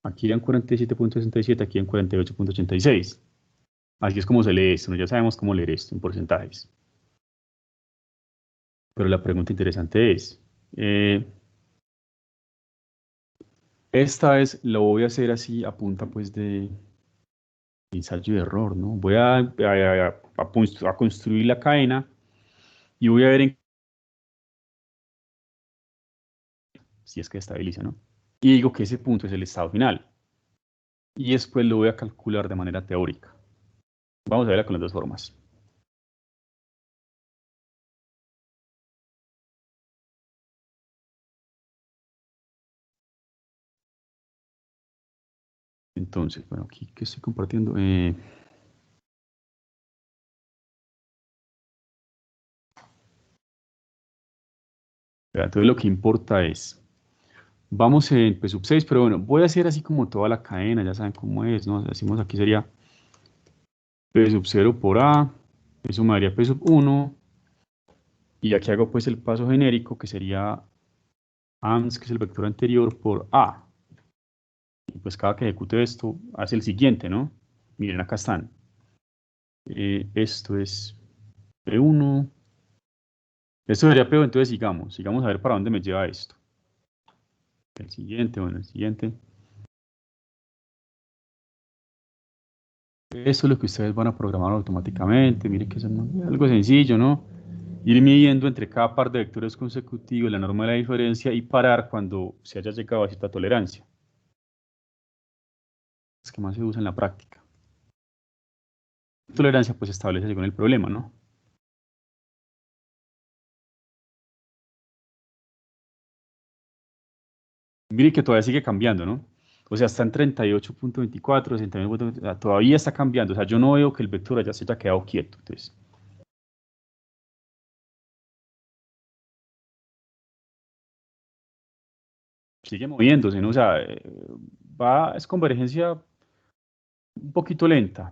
Aquí en 47.67, aquí en 48.86. Así es como se lee esto, ¿no? Ya sabemos cómo leer esto en porcentajes. Pero la pregunta interesante es, esta vez lo voy a hacer así a punta pues de ensayo de error, ¿no? Voy a construir la cadena y voy a ver si es que estabiliza, ¿no? Y digo que ese punto es el estado final. Y después lo voy a calcular de manera teórica. Vamos a verla con las dos formas. Entonces, bueno, aquí que estoy compartiendo. Entonces lo que importa es, vamos en P sub 6, pero bueno, voy a hacer así como toda la cadena, ya saben cómo es, ¿no? Decimos aquí sería P sub 0 por A, eso me daría P sub 1, y aquí hago pues el paso genérico que sería ANS, que es el vector anterior, por A. Y pues cada que ejecute esto, hace el siguiente, ¿no? Miren, acá están. Esto es P1. Esto sería P2, entonces sigamos a ver para dónde me lleva esto. El siguiente, bueno, el siguiente. Eso es lo que ustedes van a programar automáticamente. Miren que es algo sencillo, ¿no? Ir midiendo entre cada par de vectores consecutivos la norma de la diferencia y parar cuando se haya llegado a cierta tolerancia. Es que más se usa en la práctica. Tolerancia pues se establece según el problema, ¿no? Mire que todavía sigue cambiando, ¿no? O sea, está en 38.24, 69.24, todavía está cambiando. O sea, yo no veo que el vector ya se haya quedado quieto. Entonces, sigue moviéndose, ¿no? O sea, es convergencia un poquito lenta.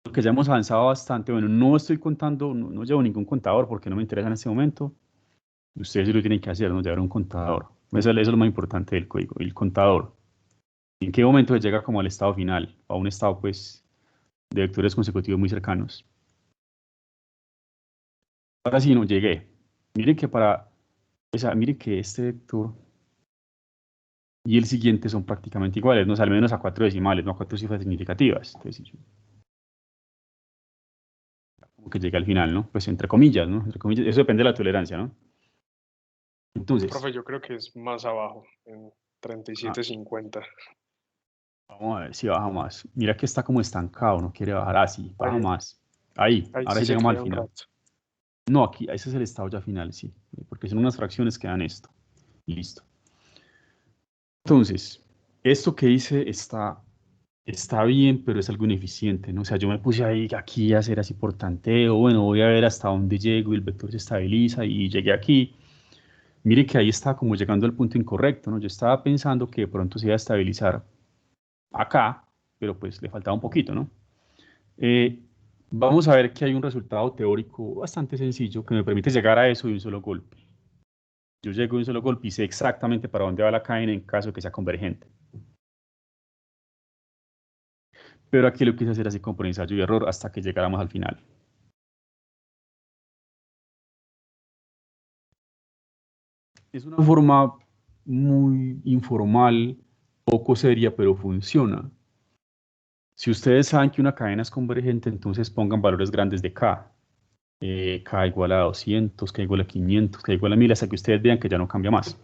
Porque ya hemos avanzado bastante. Bueno, no estoy contando, no llevo ningún contador porque no me interesa en este momento. Ustedes sí lo tienen que hacer, ¿no? Llevar un contador. Eso es lo más importante del código, el contador. ¿En qué momento se llega como al estado final? A un estado, pues, de vectores consecutivos muy cercanos. Ahora sí, no llegué. Miren que miren que este vector y el siguiente son prácticamente iguales, ¿no? O sea, al menos a 4 decimales, no a 4 cifras significativas. Entonces, como que llega al final, ¿no? Pues entre comillas, ¿no? Entre comillas, eso depende de la tolerancia, ¿no? Entonces, Profe, yo creo que es más abajo, en 37.50. vamos a ver si baja más. Mira que está como estancado, no quiere bajar así, baja Ahí, más. Ahí, Ahí ahora sí sí se llegamos al queda un final. rato. No, aquí, ese es el estado ya final, sí, porque son unas fracciones que dan esto. Listo. Entonces, esto que hice está bien, pero es algo ineficiente, ¿no? O sea, yo me puse ahí, aquí a hacer así por tanteo, bueno, voy a ver hasta dónde llego y el vector se estabiliza y llegué aquí. Mire que ahí estaba como llegando al punto incorrecto, ¿no? Yo estaba pensando que de pronto se iba a estabilizar acá, pero pues le faltaba un poquito, ¿no? Eh, Vamos a ver que hay un resultado teórico bastante sencillo que me permite llegar a eso de un solo golpe. Yo llego de un solo golpe y sé exactamente para dónde va la cadena en caso de que sea convergente. Pero aquí lo quise hacer así como por ensayo y error hasta que llegáramos al final. Es una forma muy informal, poco seria, pero funciona. Si ustedes saben que una cadena es convergente, entonces pongan valores grandes de K. K igual a 200, K igual a 500, K igual a 1000, hasta que ustedes vean que ya no cambia más.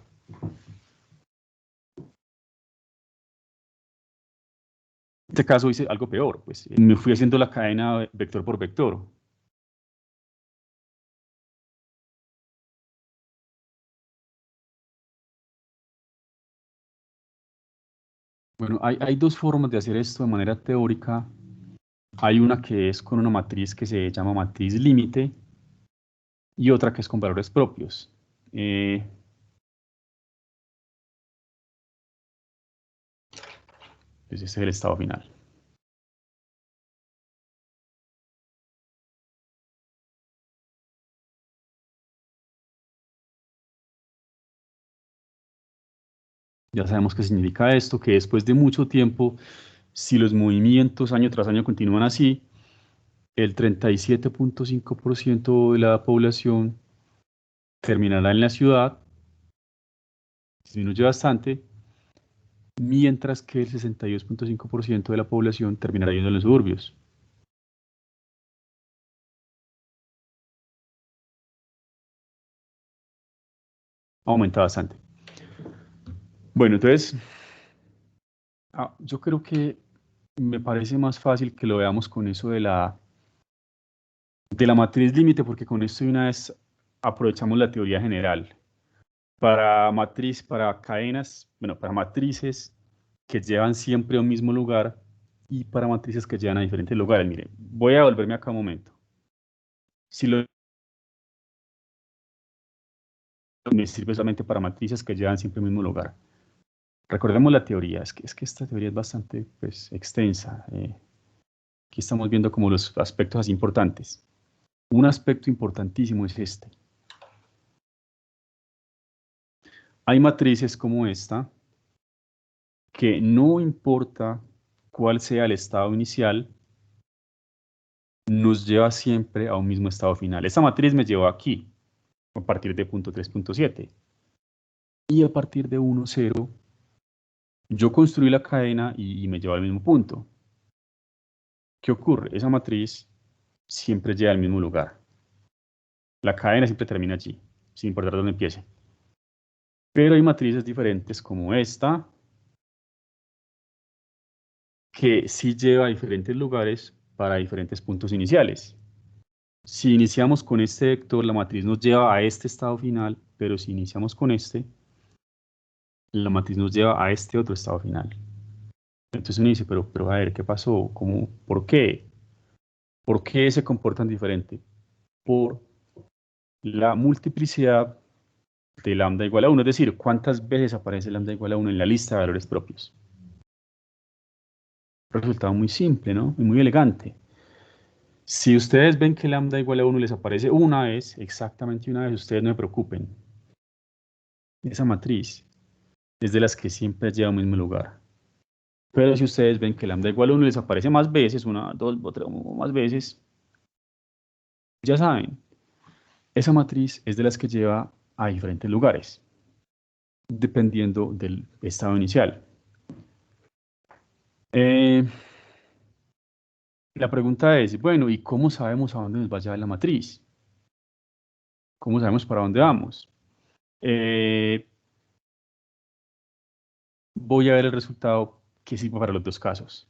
En este caso hice algo peor, pues me fui haciendo la cadena vector por vector. Bueno, hay dos formas de hacer esto de manera teórica. Hay una que es con una matriz que se llama matriz límite y otra que es con valores propios. Ese es el estado final. Ya sabemos qué significa esto, que después de mucho tiempo, si los movimientos año tras año continúan así, el 37.5% de la población terminará en la ciudad, disminuye bastante, mientras que el 62.5% de la población terminará yendo en los suburbios. Aumenta bastante. Bueno, entonces, yo creo que me parece más fácil que lo veamos con eso de la matriz límite, porque con esto de una vez aprovechamos la teoría general. Para cadenas, bueno, para matrices que llevan siempre a un mismo lugar y para matrices que llevan a diferentes lugares. Mire, voy a volverme acá un momento. Si lo me sirve solamente para matrices que llevan siempre al mismo lugar. Recordemos la teoría, es que esta teoría es bastante pues, extensa. Aquí estamos viendo como los aspectos así importantes. Un aspecto importantísimo es este. Hay matrices como esta que no importa cuál sea el estado inicial, nos lleva siempre a un mismo estado final. Esta matriz me llevó aquí, a partir de punto 3.7. Y a partir de 1, 0, yo construí la cadena y me lleva al mismo punto. ¿Qué ocurre? Esa matriz siempre llega al mismo lugar. La cadena siempre termina allí, sin importar dónde empiece. Pero hay matrices diferentes como esta, que sí lleva a diferentes lugares para diferentes puntos iniciales. Si iniciamos con este vector, la matriz nos lleva a este estado final, pero si iniciamos con este, la matriz nos lleva a este otro estado final. Entonces uno dice, pero a ver, ¿qué pasó? ¿Cómo? ¿Por qué? ¿Por qué se comportan diferente? Por la multiplicidad de lambda igual a 1, es decir, ¿cuántas veces aparece lambda igual a 1 en la lista de valores propios? Resultado muy simple, ¿no? Y muy elegante. Si ustedes ven que lambda igual a 1 les aparece una vez, exactamente una vez, ustedes no se preocupen. Esa matriz es de las que siempre lleva al mismo lugar. Pero si ustedes ven que lambda igual a 1 les aparece más veces, una, dos, otra, o más veces, ya saben, esa matriz es de las que lleva a diferentes lugares, dependiendo del estado inicial. La pregunta es, bueno, ¿y cómo sabemos a dónde nos va a llevar la matriz? ¿Cómo sabemos para dónde vamos? Voy a ver el resultado que sirva para los dos casos.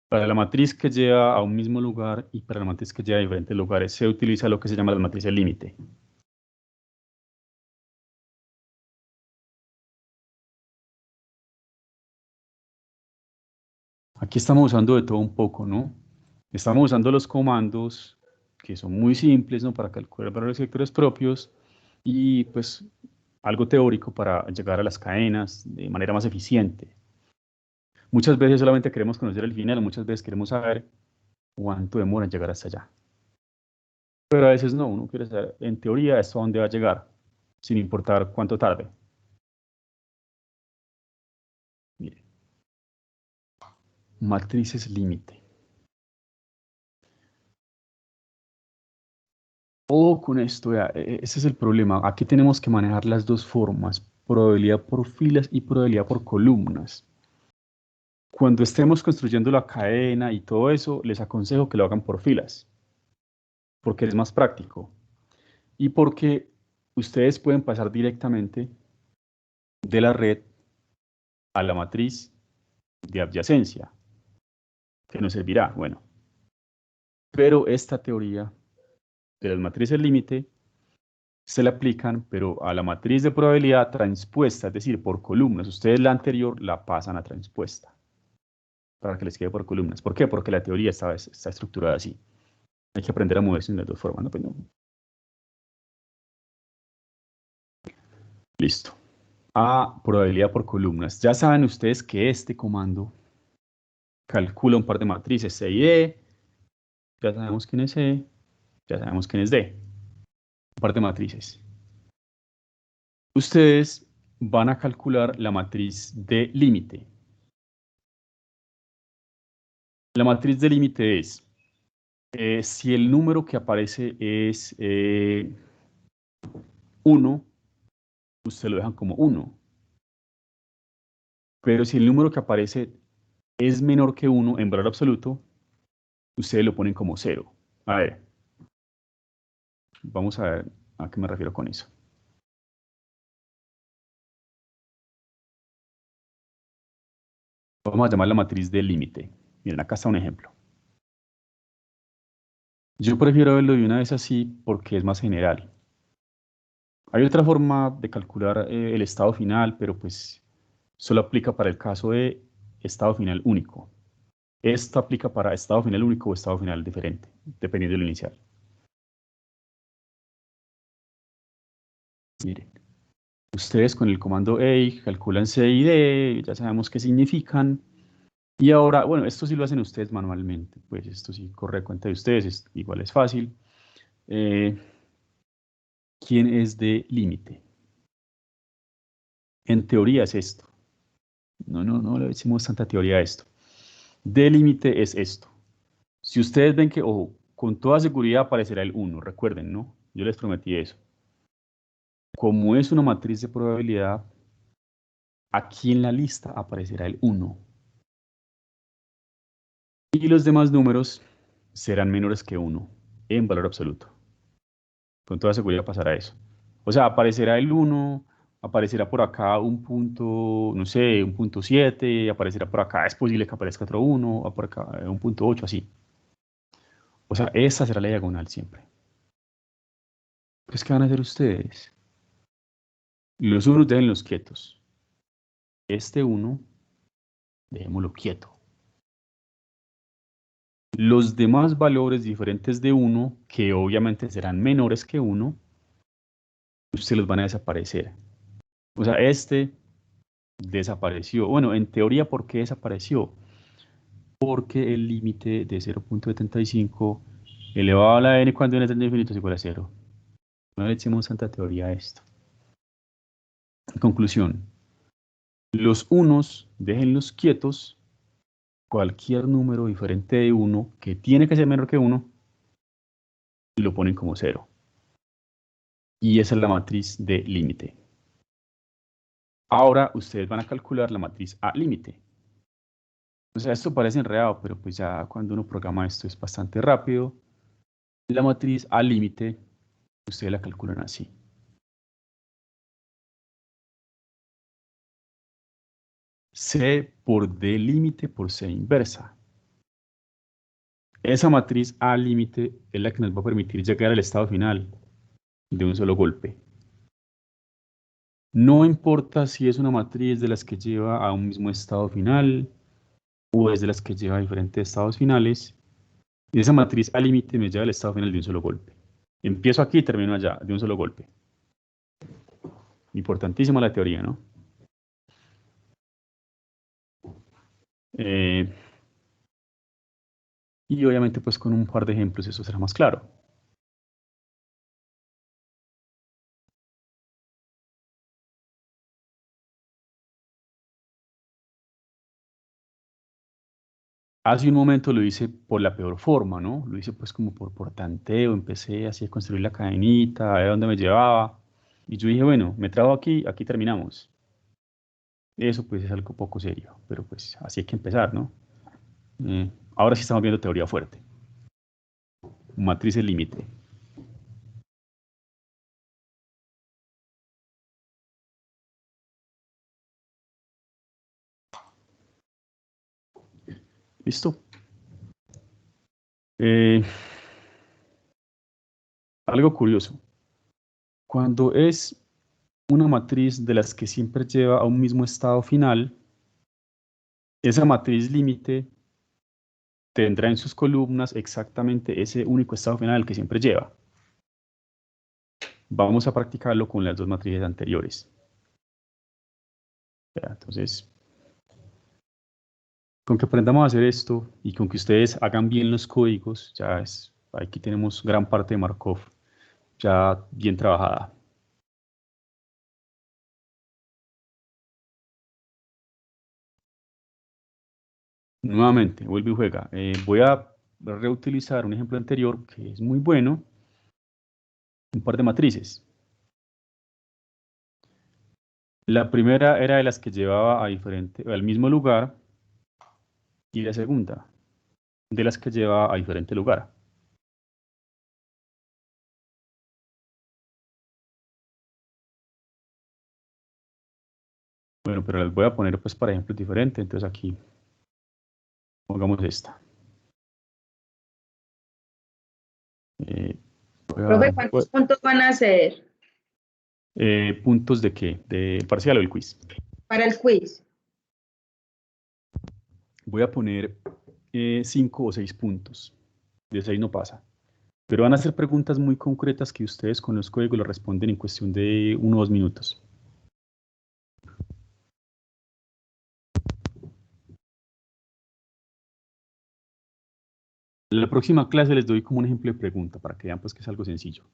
Para la matriz que lleva a un mismo lugar y para la matriz que lleva a diferentes lugares se utiliza lo que se llama las matrices límite. Aquí estamos usando de todo un poco, ¿no? Estamos usando los comandos que son muy simples, ¿no? Para calcular valores y vectores propios y pues algo teórico para llegar a las cadenas de manera más eficiente. Muchas veces solamente queremos conocer el final, muchas veces queremos saber cuánto demora en llegar hasta allá. Pero a veces no, uno quiere saber en teoría esto a dónde va a llegar, sin importar cuánto tarde. Mire, matrices límite. O con esto, vea, ese es el problema. Aquí tenemos que manejar las dos formas, probabilidad por filas y probabilidad por columnas. Cuando estemos construyendo la cadena y todo eso, les aconsejo que lo hagan por filas, porque es más práctico y porque ustedes pueden pasar directamente de la red a la matriz de adyacencia, que nos servirá, bueno. Pero esta teoría de las matrices límite se le aplican, pero a la matriz de probabilidad transpuesta, es decir, por columnas. Ustedes la anterior la pasan a transpuesta, para que les quede por columnas. ¿Por qué? Porque la teoría está estructurada así. Hay que aprender a moverse en las dos formas, ¿no? Pues no. Listo. A probabilidad por columnas. Ya saben ustedes que este comando calcula un par de matrices C y D. Ya sabemos quién es C, ya sabemos quién es D. Un par de matrices. Ustedes van a calcular la matriz de límite. La matriz de límite es, si el número que aparece es 1, usted lo dejan como 1. Pero si el número que aparece es menor que 1 en valor absoluto, ustedes lo ponen como 0. A ver, vamos a ver a qué me refiero con eso. Vamos a llamar la matriz de límite. Miren, acá está un ejemplo. Yo prefiero verlo de una vez así porque es más general. Hay otra forma de calcular el estado final, pero pues solo aplica para el caso de estado final único. Esto aplica para estado final único o estado final diferente, dependiendo de lo inicial. Miren, ustedes con el comando EI calculan C y D, ya sabemos qué significan. Y ahora, bueno, esto sí lo hacen ustedes manualmente, pues esto sí corre a cuenta de ustedes, igual es fácil. ¿Quién es de límite? En teoría es esto. No le decimos tanta teoría a esto. De límite es esto. Si ustedes ven que, ojo, con toda seguridad aparecerá el 1, recuerden, ¿no? Yo les prometí eso. Como es una matriz de probabilidad, aquí en la lista aparecerá el 1. Y los demás números serán menores que 1 en valor absoluto. Con toda seguridad pasará eso. O sea, aparecerá el 1, aparecerá por acá un punto, no sé, un punto 7, aparecerá por acá, es posible que aparezca otro 1, por acá un punto 8, así. O sea, esa será la diagonal siempre. Pues, ¿qué van a hacer ustedes? Los unos déjenlos quietos. Este 1, dejémoslo quieto. Los demás valores diferentes de 1, que obviamente serán menores que 1, ustedes los van a desaparecer. O sea, este desapareció. Bueno, en teoría, ¿por qué desapareció? Porque el límite de 0.75 elevado a la n cuando n es infinito es igual a 0. No le echemos tanta teoría a esto. En conclusión, los unos déjenlos quietos. Cualquier número diferente de 1 que tiene que ser menor que 1 lo ponen como 0. Y esa es la matriz de límite. Ahora ustedes van a calcular la matriz a límite. O sea, esto parece enredado, pero pues ya cuando uno programa esto es bastante rápido. La matriz a límite, ustedes la calculan así. C por D límite por C inversa. Esa matriz A límite es la que nos va a permitir llegar al estado final de un solo golpe. No importa si es una matriz de las que lleva a un mismo estado final o es de las que lleva a diferentes estados finales, esa matriz A límite me lleva al estado final de un solo golpe. Empiezo aquí y termino allá, de un solo golpe. Importantísima la teoría, ¿no? Y obviamente pues con un par de ejemplos eso será más claro. Hace un momento lo hice por la peor forma, ¿no? Lo hice pues como por tanteo, empecé así a construir la cadenita, a ver dónde me llevaba. Y yo dije, bueno, me trago aquí, aquí terminamos. Eso pues es algo poco serio, pero pues así hay que empezar, ¿no? Ahora sí estamos viendo teoría fuerte. Matrices límite. ¿Listo? Algo curioso. Cuando es una matriz de las que siempre lleva a un mismo estado final, esa matriz límite tendrá en sus columnas exactamente ese único estado final al que siempre lleva. Vamos a practicarlo con las dos matrices anteriores. Ya, entonces, con que aprendamos a hacer esto y con que ustedes hagan bien los códigos, ya es, aquí tenemos gran parte de Markov ya bien trabajada. Nuevamente, vuelve y juega. Voy a reutilizar un ejemplo anterior que es muy bueno. Un par de matrices. La primera era de las que llevaba al mismo lugar y la segunda de las que llevaba a diferente lugar. Bueno, pero las voy a poner pues para ejemplos diferentes. Entonces aquí pongamos esta. Profe, ¿cuántos puntos van a hacer ¿Puntos de qué? ¿Del parcial o el quiz? para el quiz? Voy a poner 5 o 6 puntos. De 6 no pasa. Pero van a ser preguntas muy concretas que ustedes con los códigos lo responden en cuestión de 1 o 2 minutos. En la próxima clase les doy como un ejemplo de pregunta para que vean pues que es algo sencillo.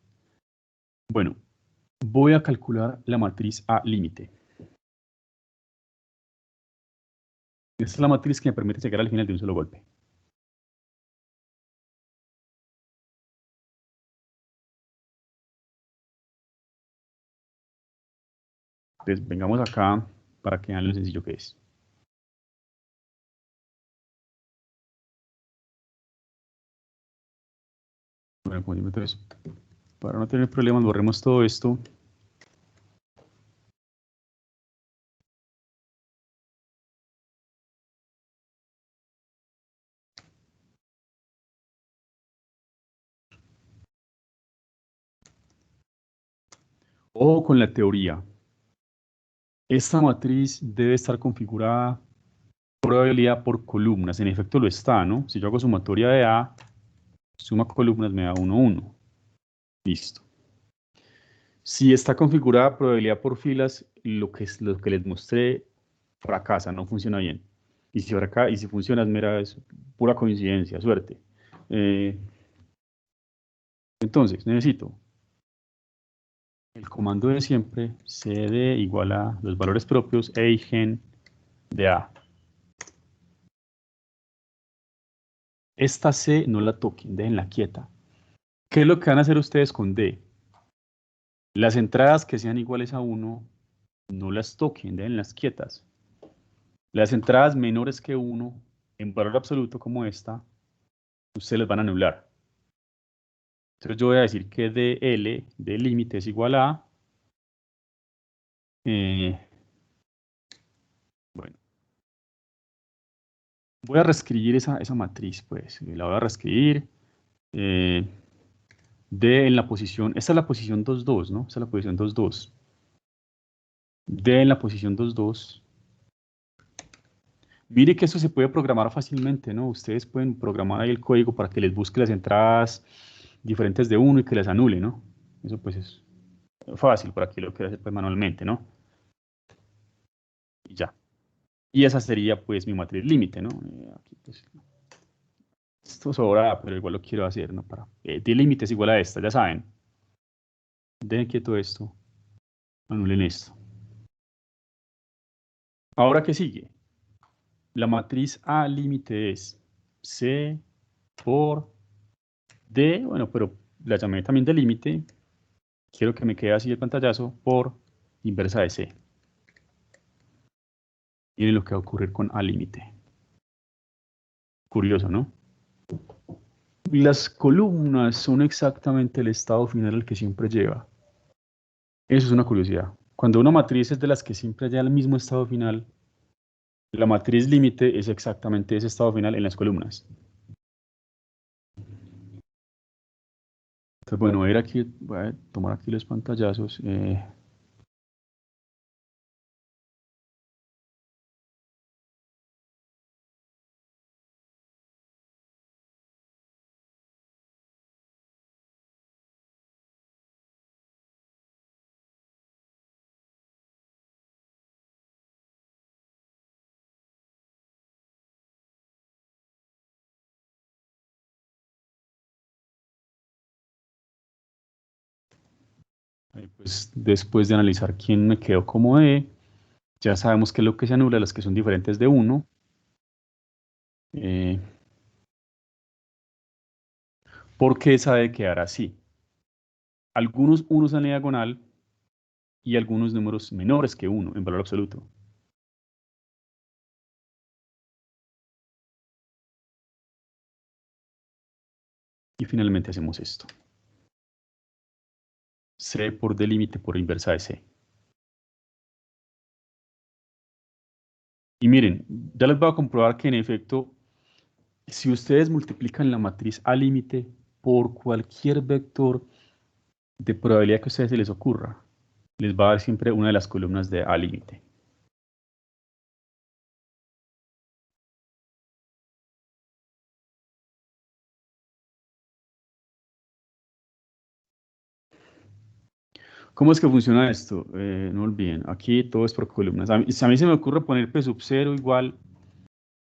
Bueno, voy a calcular la matriz A límite. Esta es la matriz que me permite llegar al final de un solo golpe. Entonces, vengamos acá para que vean lo sencillo que es. Bueno, como digo, entonces, para no tener problemas, borremos todo esto. Ojo con la teoría. Esta matriz debe estar configurada probabilidad por columnas. En efecto lo está, ¿no? Si yo hago sumatoria de A, suma columnas me da 1, 1. Listo. Si está configurada probabilidad por filas, lo que les mostré fracasa, no funciona bien. Y si funciona es pura coincidencia, suerte. Entonces, necesito el comando de siempre, cd igual a los valores propios eigen de A. Esta C no la toquen, déjenla quieta. ¿Qué es lo que van a hacer ustedes con D? Las entradas que sean iguales a 1, no las toquen, déjenlas quietas. Las entradas menores que 1, en valor absoluto como esta, ustedes les van a anular. Entonces yo voy a decir que dl, de límite, es igual a... bueno, Voy a reescribir esa matriz, pues. La voy a reescribir. D en la posición, esta es la posición 2,2, ¿no? Esta es la posición 2,2. D en la posición 2,2. Mire que esto se puede programar fácilmente, ¿no? Ustedes pueden programar ahí el código para que les busque las entradas diferentes de 1 y que las anule, ¿no? Eso pues es fácil, por aquí lo quiero hacer pues manualmente, ¿no? Y ya. Y esa sería pues mi matriz límite, ¿no? Aquí, pues, esto sobra, pero igual lo quiero hacer, ¿no? D límite es igual a esta, ya saben. Dejen quieto esto. Anulen esto. Ahora, ¿qué sigue? La matriz A límite es C por D, bueno, pero la llamé también de límite. Quiero que me quede así el pantallazo por inversa de C. Miren lo que va a ocurrir con A límite. Curioso, ¿no? Las columnas son exactamente el estado final al que siempre lleva. Eso es una curiosidad. Cuando una matriz es de las que siempre lleva el mismo estado final, la matriz límite es exactamente ese estado final en las columnas. Entonces, bueno, voy a tomar aquí los pantallazos. Pues después de analizar quién me quedó como E, ya sabemos qué es lo que se anula, las que son diferentes de 1. ¿Por qué esa debe quedar así? Algunos 1 en la diagonal y algunos números menores que 1 en valor absoluto. Y finalmente hacemos esto. C por D límite por inversa de C. Y miren, ya les voy a comprobar que en efecto, si ustedes multiplican la matriz A límite por cualquier vector de probabilidad que a ustedes se les ocurra, les va a dar siempre una de las columnas de A límite. ¿Cómo es que funciona esto? No olviden, aquí todo es por columnas. A mí se me ocurre poner P sub 0 igual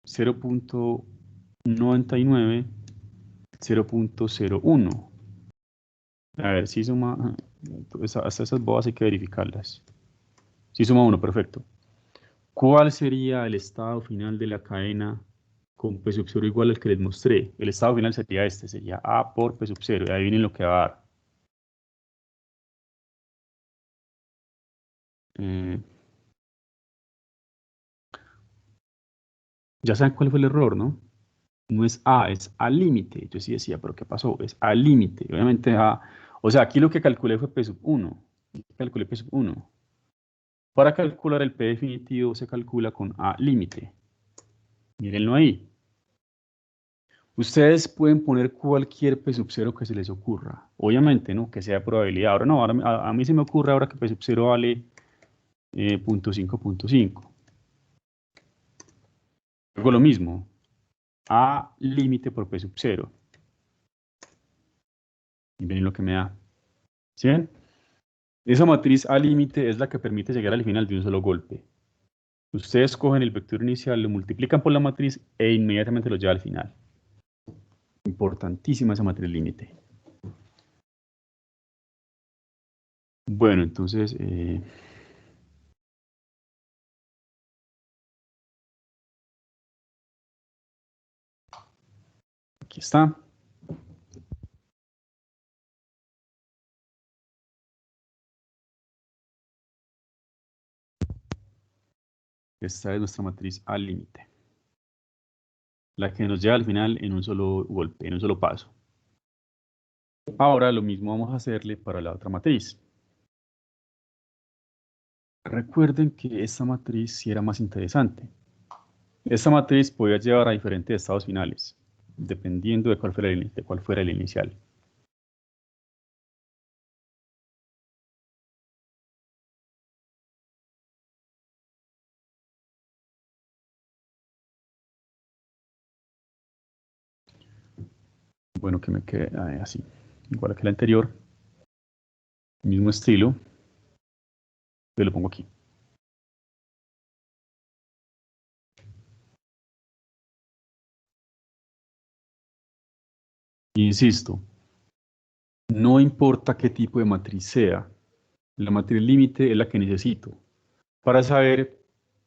0.99, 0.01. A ver, si suma, hasta esas bobas hay que verificarlas. Si suma 1, perfecto. ¿Cuál sería el estado final de la cadena con P sub 0 igual al que les mostré? El estado final sería este, sería A por P sub 0. Y adivinen lo que va a dar. Ya saben cuál fue el error, ¿no? No es A, es A límite. Yo sí decía, pero ¿qué pasó? Es A límite. Obviamente A. O sea, aquí lo que calculé fue P sub 1. Calculé P sub 1. Para calcular el P definitivo se calcula con A límite. Mírenlo ahí. Ustedes pueden poner cualquier P sub 0 que se les ocurra. Obviamente, ¿no? Que sea probabilidad. Ahora no, a mí se me ocurre ahora que P sub 0 vale 0.5. Luego lo mismo. A límite por P sub 0. Y ven lo que me da. ¿Sí ven? Esa matriz A límite es la que permite llegar al final de un solo golpe. Ustedes cogen el vector inicial, lo multiplican por la matriz e inmediatamente lo lleva al final. Importantísima esa matriz límite. Bueno, entonces... aquí está. Esta es nuestra matriz A límite. La que nos lleva al final en un solo golpe, en un solo paso. Ahora lo mismo vamos a hacerle para la otra matriz. Recuerden que esta matriz sí era más interesante. Esta matriz podía llevar a diferentes estados finales, dependiendo de cuál fuera el inicial. Bueno, que me quede así, igual que el anterior, mismo estilo, yo lo pongo aquí. Insisto, no importa qué tipo de matriz sea, la matriz límite es la que necesito para saber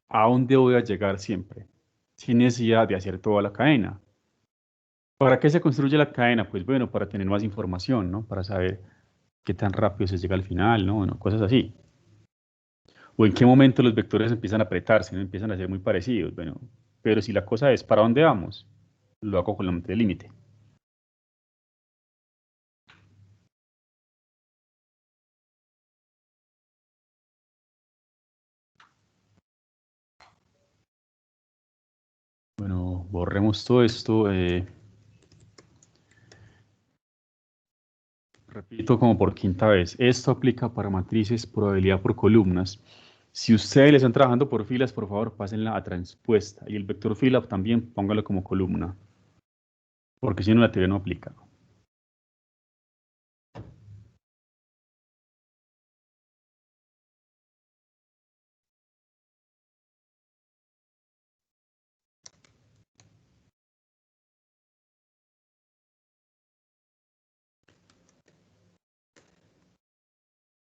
a dónde voy a llegar siempre, sin necesidad de hacer toda la cadena. ¿Para qué se construye la cadena? Pues bueno, para tener más información, ¿no? Para saber qué tan rápido se llega al final, ¿no? Bueno, cosas así. O en qué momento los vectores empiezan a apretarse, ¿no? Empiezan a ser muy parecidos. Bueno, pero si la cosa es ¿para dónde vamos? Lo hago con la matriz límite. Bueno, borremos todo esto. Repito como por quinta vez. Esto aplica para matrices probabilidad por columnas. Si ustedes le están trabajando por filas, por favor, pásenla a transpuesta. Y el vector fila también póngalo como columna. Porque si no, la teoría no aplica.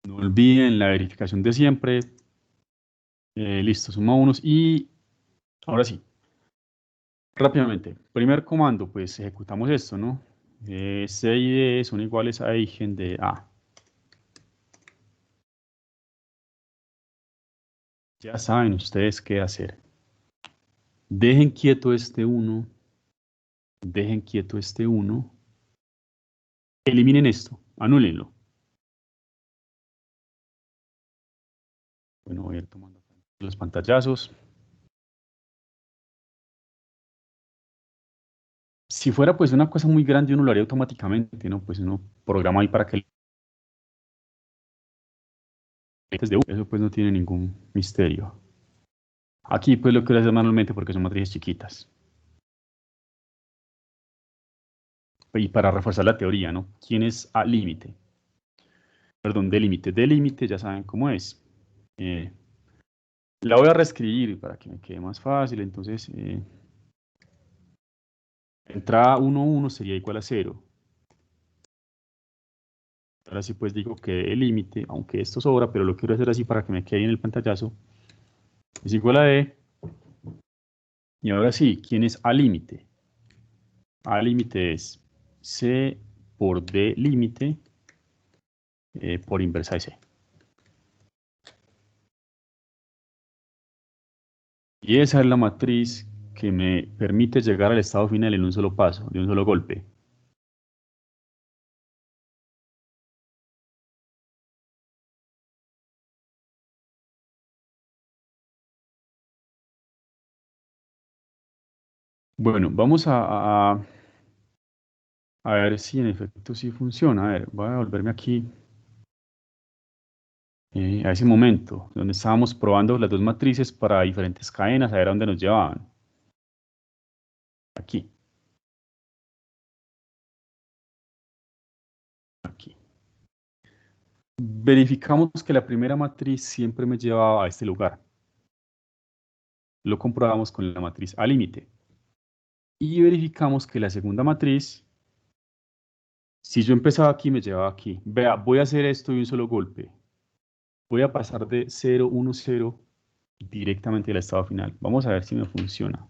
No olviden la verificación de siempre. Listo, suma unos. Y ahora sí, rápidamente. Primer comando, pues ejecutamos esto, ¿no? C y D son iguales a eigen de A. Ya saben ustedes qué hacer. Dejen quieto este 1. Dejen quieto este 1. Eliminen esto, anúlenlo. Bueno, voy a ir tomando los pantallazos. Si fuera pues una cosa muy grande, uno lo haría automáticamente, ¿no? Pues uno programa ahí para que eso pues no tiene ningún misterio. Aquí pues lo quiero hacer manualmente porque son matrices chiquitas. Y para reforzar la teoría, ¿no? ¿Quién es A límite? Perdón, D límite. D límite ya saben cómo es. La voy a reescribir para que me quede más fácil. Entonces, entrada 1, 1 sería igual a 0. Ahora sí pues digo que el límite, aunque esto sobra, pero lo quiero hacer así para que me quede en el pantallazo, es igual a D. Y ahora sí, ¿quién es A límite? A límite es C por D límite por inversa de C. Y esa es la matriz que me permite llegar al estado final en un solo paso, de un solo golpe. Bueno, vamos a ver si en efecto sí funciona. A ver, voy a volverme aquí a ese momento, donde estábamos probando las dos matrices para diferentes cadenas, a ver a dónde nos llevaban. Aquí. Aquí. Verificamos que la primera matriz siempre me llevaba a este lugar. Lo comprobamos con la matriz A límite. Y verificamos que la segunda matriz, si yo empezaba aquí, me llevaba aquí. Vea, voy a hacer esto de un solo golpe. Voy a pasar de 0, 1, 0 directamente al estado final. Vamos a ver si me funciona.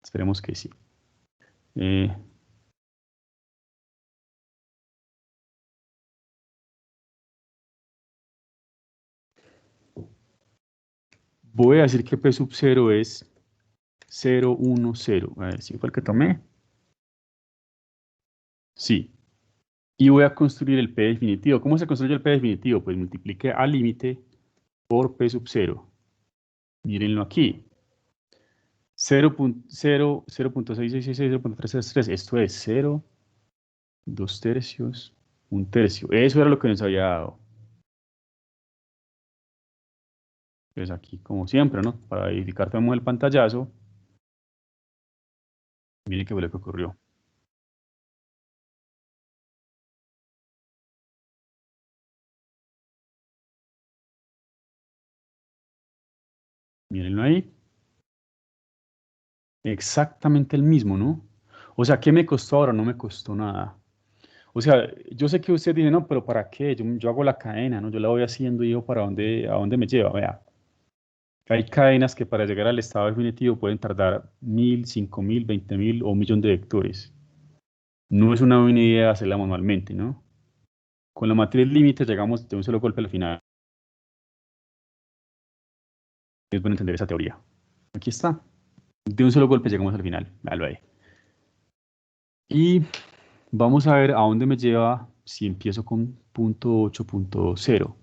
Esperemos que sí. Voy a decir que P sub 0 es 0, 1, 0. A ver si fue el que tomé. Sí. Y voy a construir el P definitivo. ¿Cómo se construye el P definitivo? Pues multiplique A límite por P sub 0. Mírenlo aquí. 0.666, 0.333, esto es 0, 2 tercios, 1 tercio. Eso era lo que nos había dado. Entonces aquí, como siempre, ¿no? Para verificar, tenemos el pantallazo. Miren qué fue lo que ocurrió. Mírenlo ahí. Exactamente el mismo, ¿no? O sea, ¿qué me costó ahora? No me costó nada. O sea, yo sé que usted dice, no, pero ¿para qué? Yo hago la cadena, ¿no? Yo la voy haciendo y yo para dónde, a dónde me lleva, vea. Hay cadenas que para llegar al estado definitivo pueden tardar 1000, 5000, 20.000 o 1.000.000 de vectores. No es una buena idea hacerla manualmente, ¿no? Con la matriz límite llegamos de un solo golpe al final. Es bueno entender esa teoría. Aquí está. De un solo golpe llegamos al final. Véalo ahí. Y vamos a ver a dónde me lleva si empiezo con punto 8.0.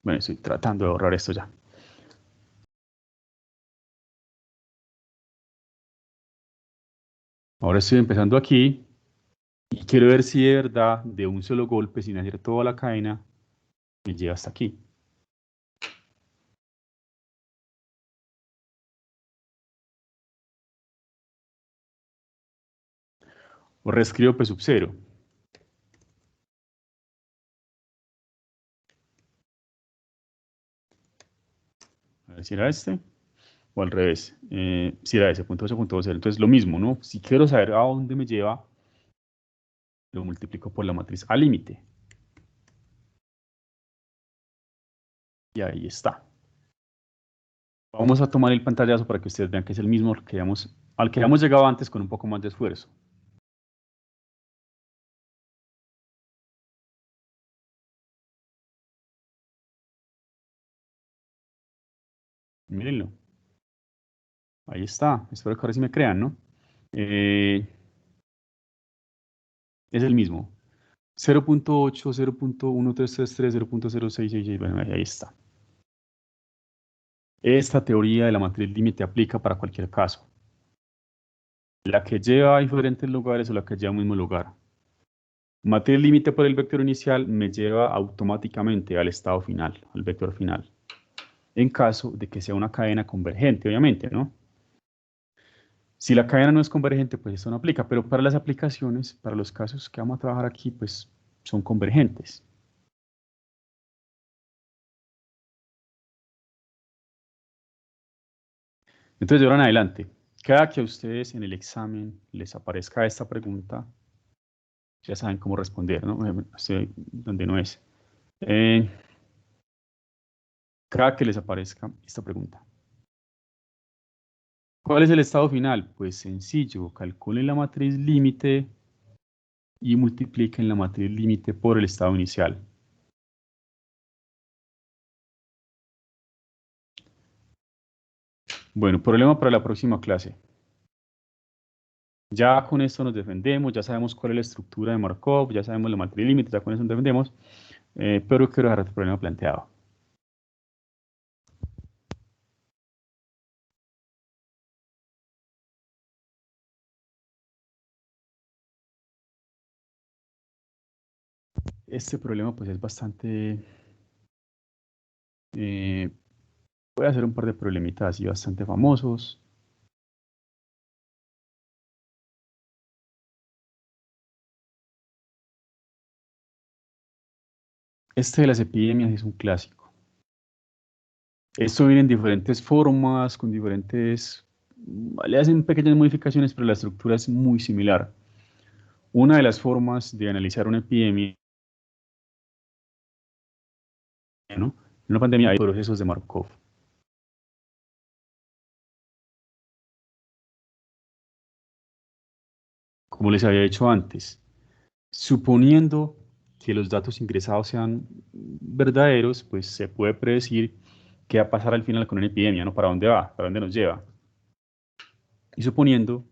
Bueno, estoy tratando de ahorrar esto ya. Ahora estoy empezando aquí y quiero ver si de verdad, de un solo golpe, sin hacer toda la cadena, me lleva hasta aquí. O reescribo P sub 0. A ver si era este. O al revés. Si era ese, punto 8.0. Entonces lo mismo, ¿no? Si quiero saber a dónde me lleva, lo multiplico por la matriz al límite. Y ahí está. Vamos a tomar el pantallazo para que ustedes vean que es el mismo al que habíamos llegado antes con un poco más de esfuerzo. Mírenlo. Ahí está. Espero que ahora sí me crean, ¿no? Es el mismo. 0.8, 0.1333, 0.0666. Bueno, ahí está. Esta teoría de la matriz límite aplica para cualquier caso. La que lleva a diferentes lugares o la que lleva al mismo lugar. Matriz límite por el vector inicial me lleva automáticamente al estado final, al vector final. En caso de que sea una cadena convergente, obviamente, ¿no? Si la cadena no es convergente, pues esto no aplica, pero para las aplicaciones, para los casos que vamos a trabajar aquí, pues son convergentes. Entonces, de ahora en adelante, cada que a ustedes en el examen les aparezca esta pregunta, ya saben cómo responder, ¿no? Estoy donde no es. Cada que les aparezca esta pregunta. ¿Cuál es el estado final? Pues sencillo, calculen la matriz límite y multipliquen la matriz límite por el estado inicial. Bueno, problema para la próxima clase. Ya con esto nos defendemos, ya sabemos cuál es la estructura de Markov, ya sabemos la matriz límite, ya con eso nos defendemos, pero quiero dejar este problema planteado. Este problema pues es bastante... voy a hacer un par de problemitas así bastante famosos. Este de las epidemias es un clásico. Esto viene en diferentes formas, con diferentes... le hacen pequeñas modificaciones, pero la estructura es muy similar. Una de las formas de analizar una epidemia, ¿no? En una pandemia hay procesos de Markov. Como les había dicho antes, suponiendo que los datos ingresados sean verdaderos, pues se puede predecir qué va a pasar al final con una epidemia, ¿no? ¿Para dónde va? ¿Para dónde nos lleva? Y suponiendo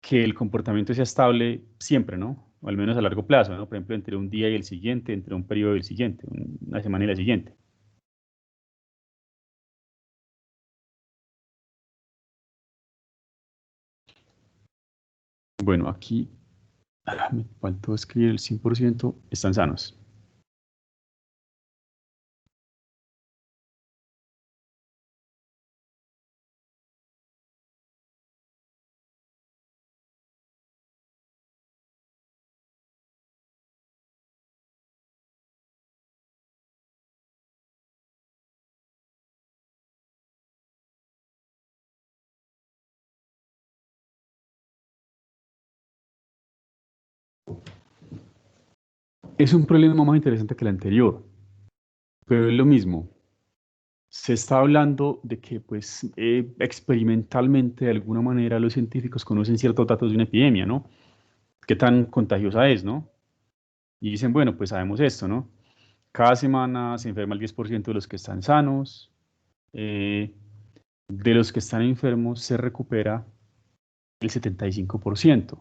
que el comportamiento sea estable siempre, ¿no? O al menos a largo plazo, ¿no? Por ejemplo, entre un día y el siguiente, entre un periodo y el siguiente, una semana y la siguiente. Bueno, aquí me faltó escribir el 100%, están sanos. Es un problema más interesante que el anterior, pero es lo mismo. Se está hablando de que, pues, experimentalmente, de alguna manera, los científicos conocen ciertos datos de una epidemia, ¿no? ¿Qué tan contagiosa es, no? Y dicen, bueno, pues sabemos esto, ¿no? Cada semana se enferma el 10% de los que están sanos, eh, de los que están enfermos se recupera el 75%.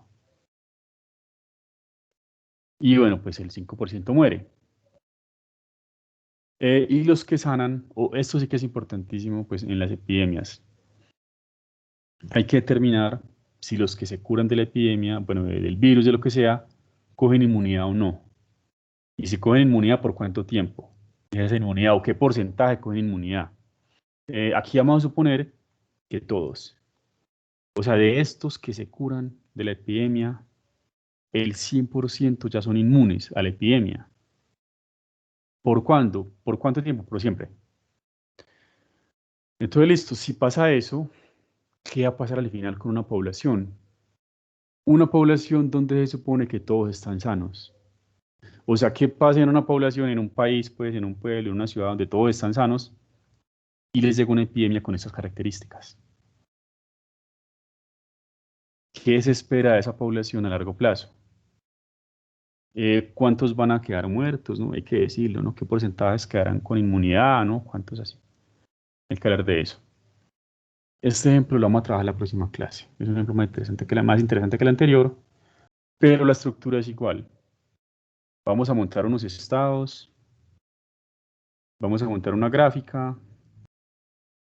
Y bueno, pues el 5% muere. Y los que sanan, o esto sí que es importantísimo, pues en las epidemias, hay que determinar si los que se curan de la epidemia, bueno, del virus, de lo que sea, cogen inmunidad o no. Y si cogen inmunidad, ¿por cuánto tiempo? Esa inmunidad o qué porcentaje cogen inmunidad. Aquí vamos a suponer que todos. O sea, de estos que se curan de la epidemia, el 100% ya son inmunes a la epidemia. ¿Por cuándo? ¿Por cuánto tiempo? Por siempre. Entonces, listo, si pasa eso, ¿qué va a pasar al final con una población? Una población donde se supone que todos están sanos. O sea, ¿qué pasa en una población, en un país, pues, en un pueblo, en una ciudad donde todos están sanos y les llega una epidemia con estas características? ¿Qué se espera de esa población a largo plazo? ¿Cuántos van a quedar muertos? ¿No? Hay que decirlo, ¿no? ¿Qué porcentajes quedarán con inmunidad? ¿No? ¿Cuántos así? Hay que hablar de eso. Este ejemplo lo vamos a trabajar en la próxima clase. Es un ejemplo más interesante que el anterior, pero la estructura es igual. Vamos a montar unos estados, vamos a montar una gráfica,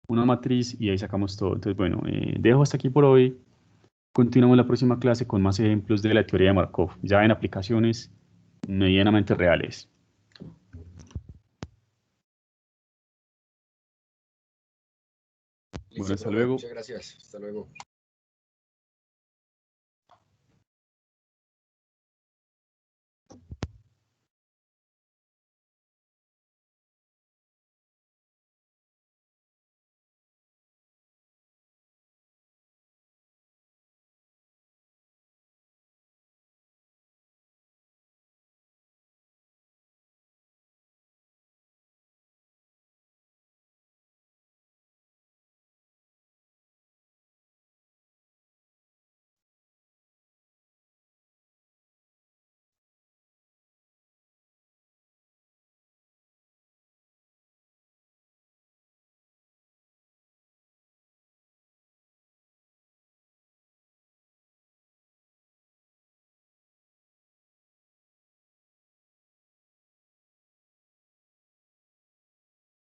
una matriz y ahí sacamos todo. Entonces, bueno, dejo hasta aquí por hoy. Continuamos la próxima clase con más ejemplos de la teoría de Markov, ya en aplicaciones medianamente reales. Listo, Bueno, hasta profe, luego. muchas gracias. Hasta luego.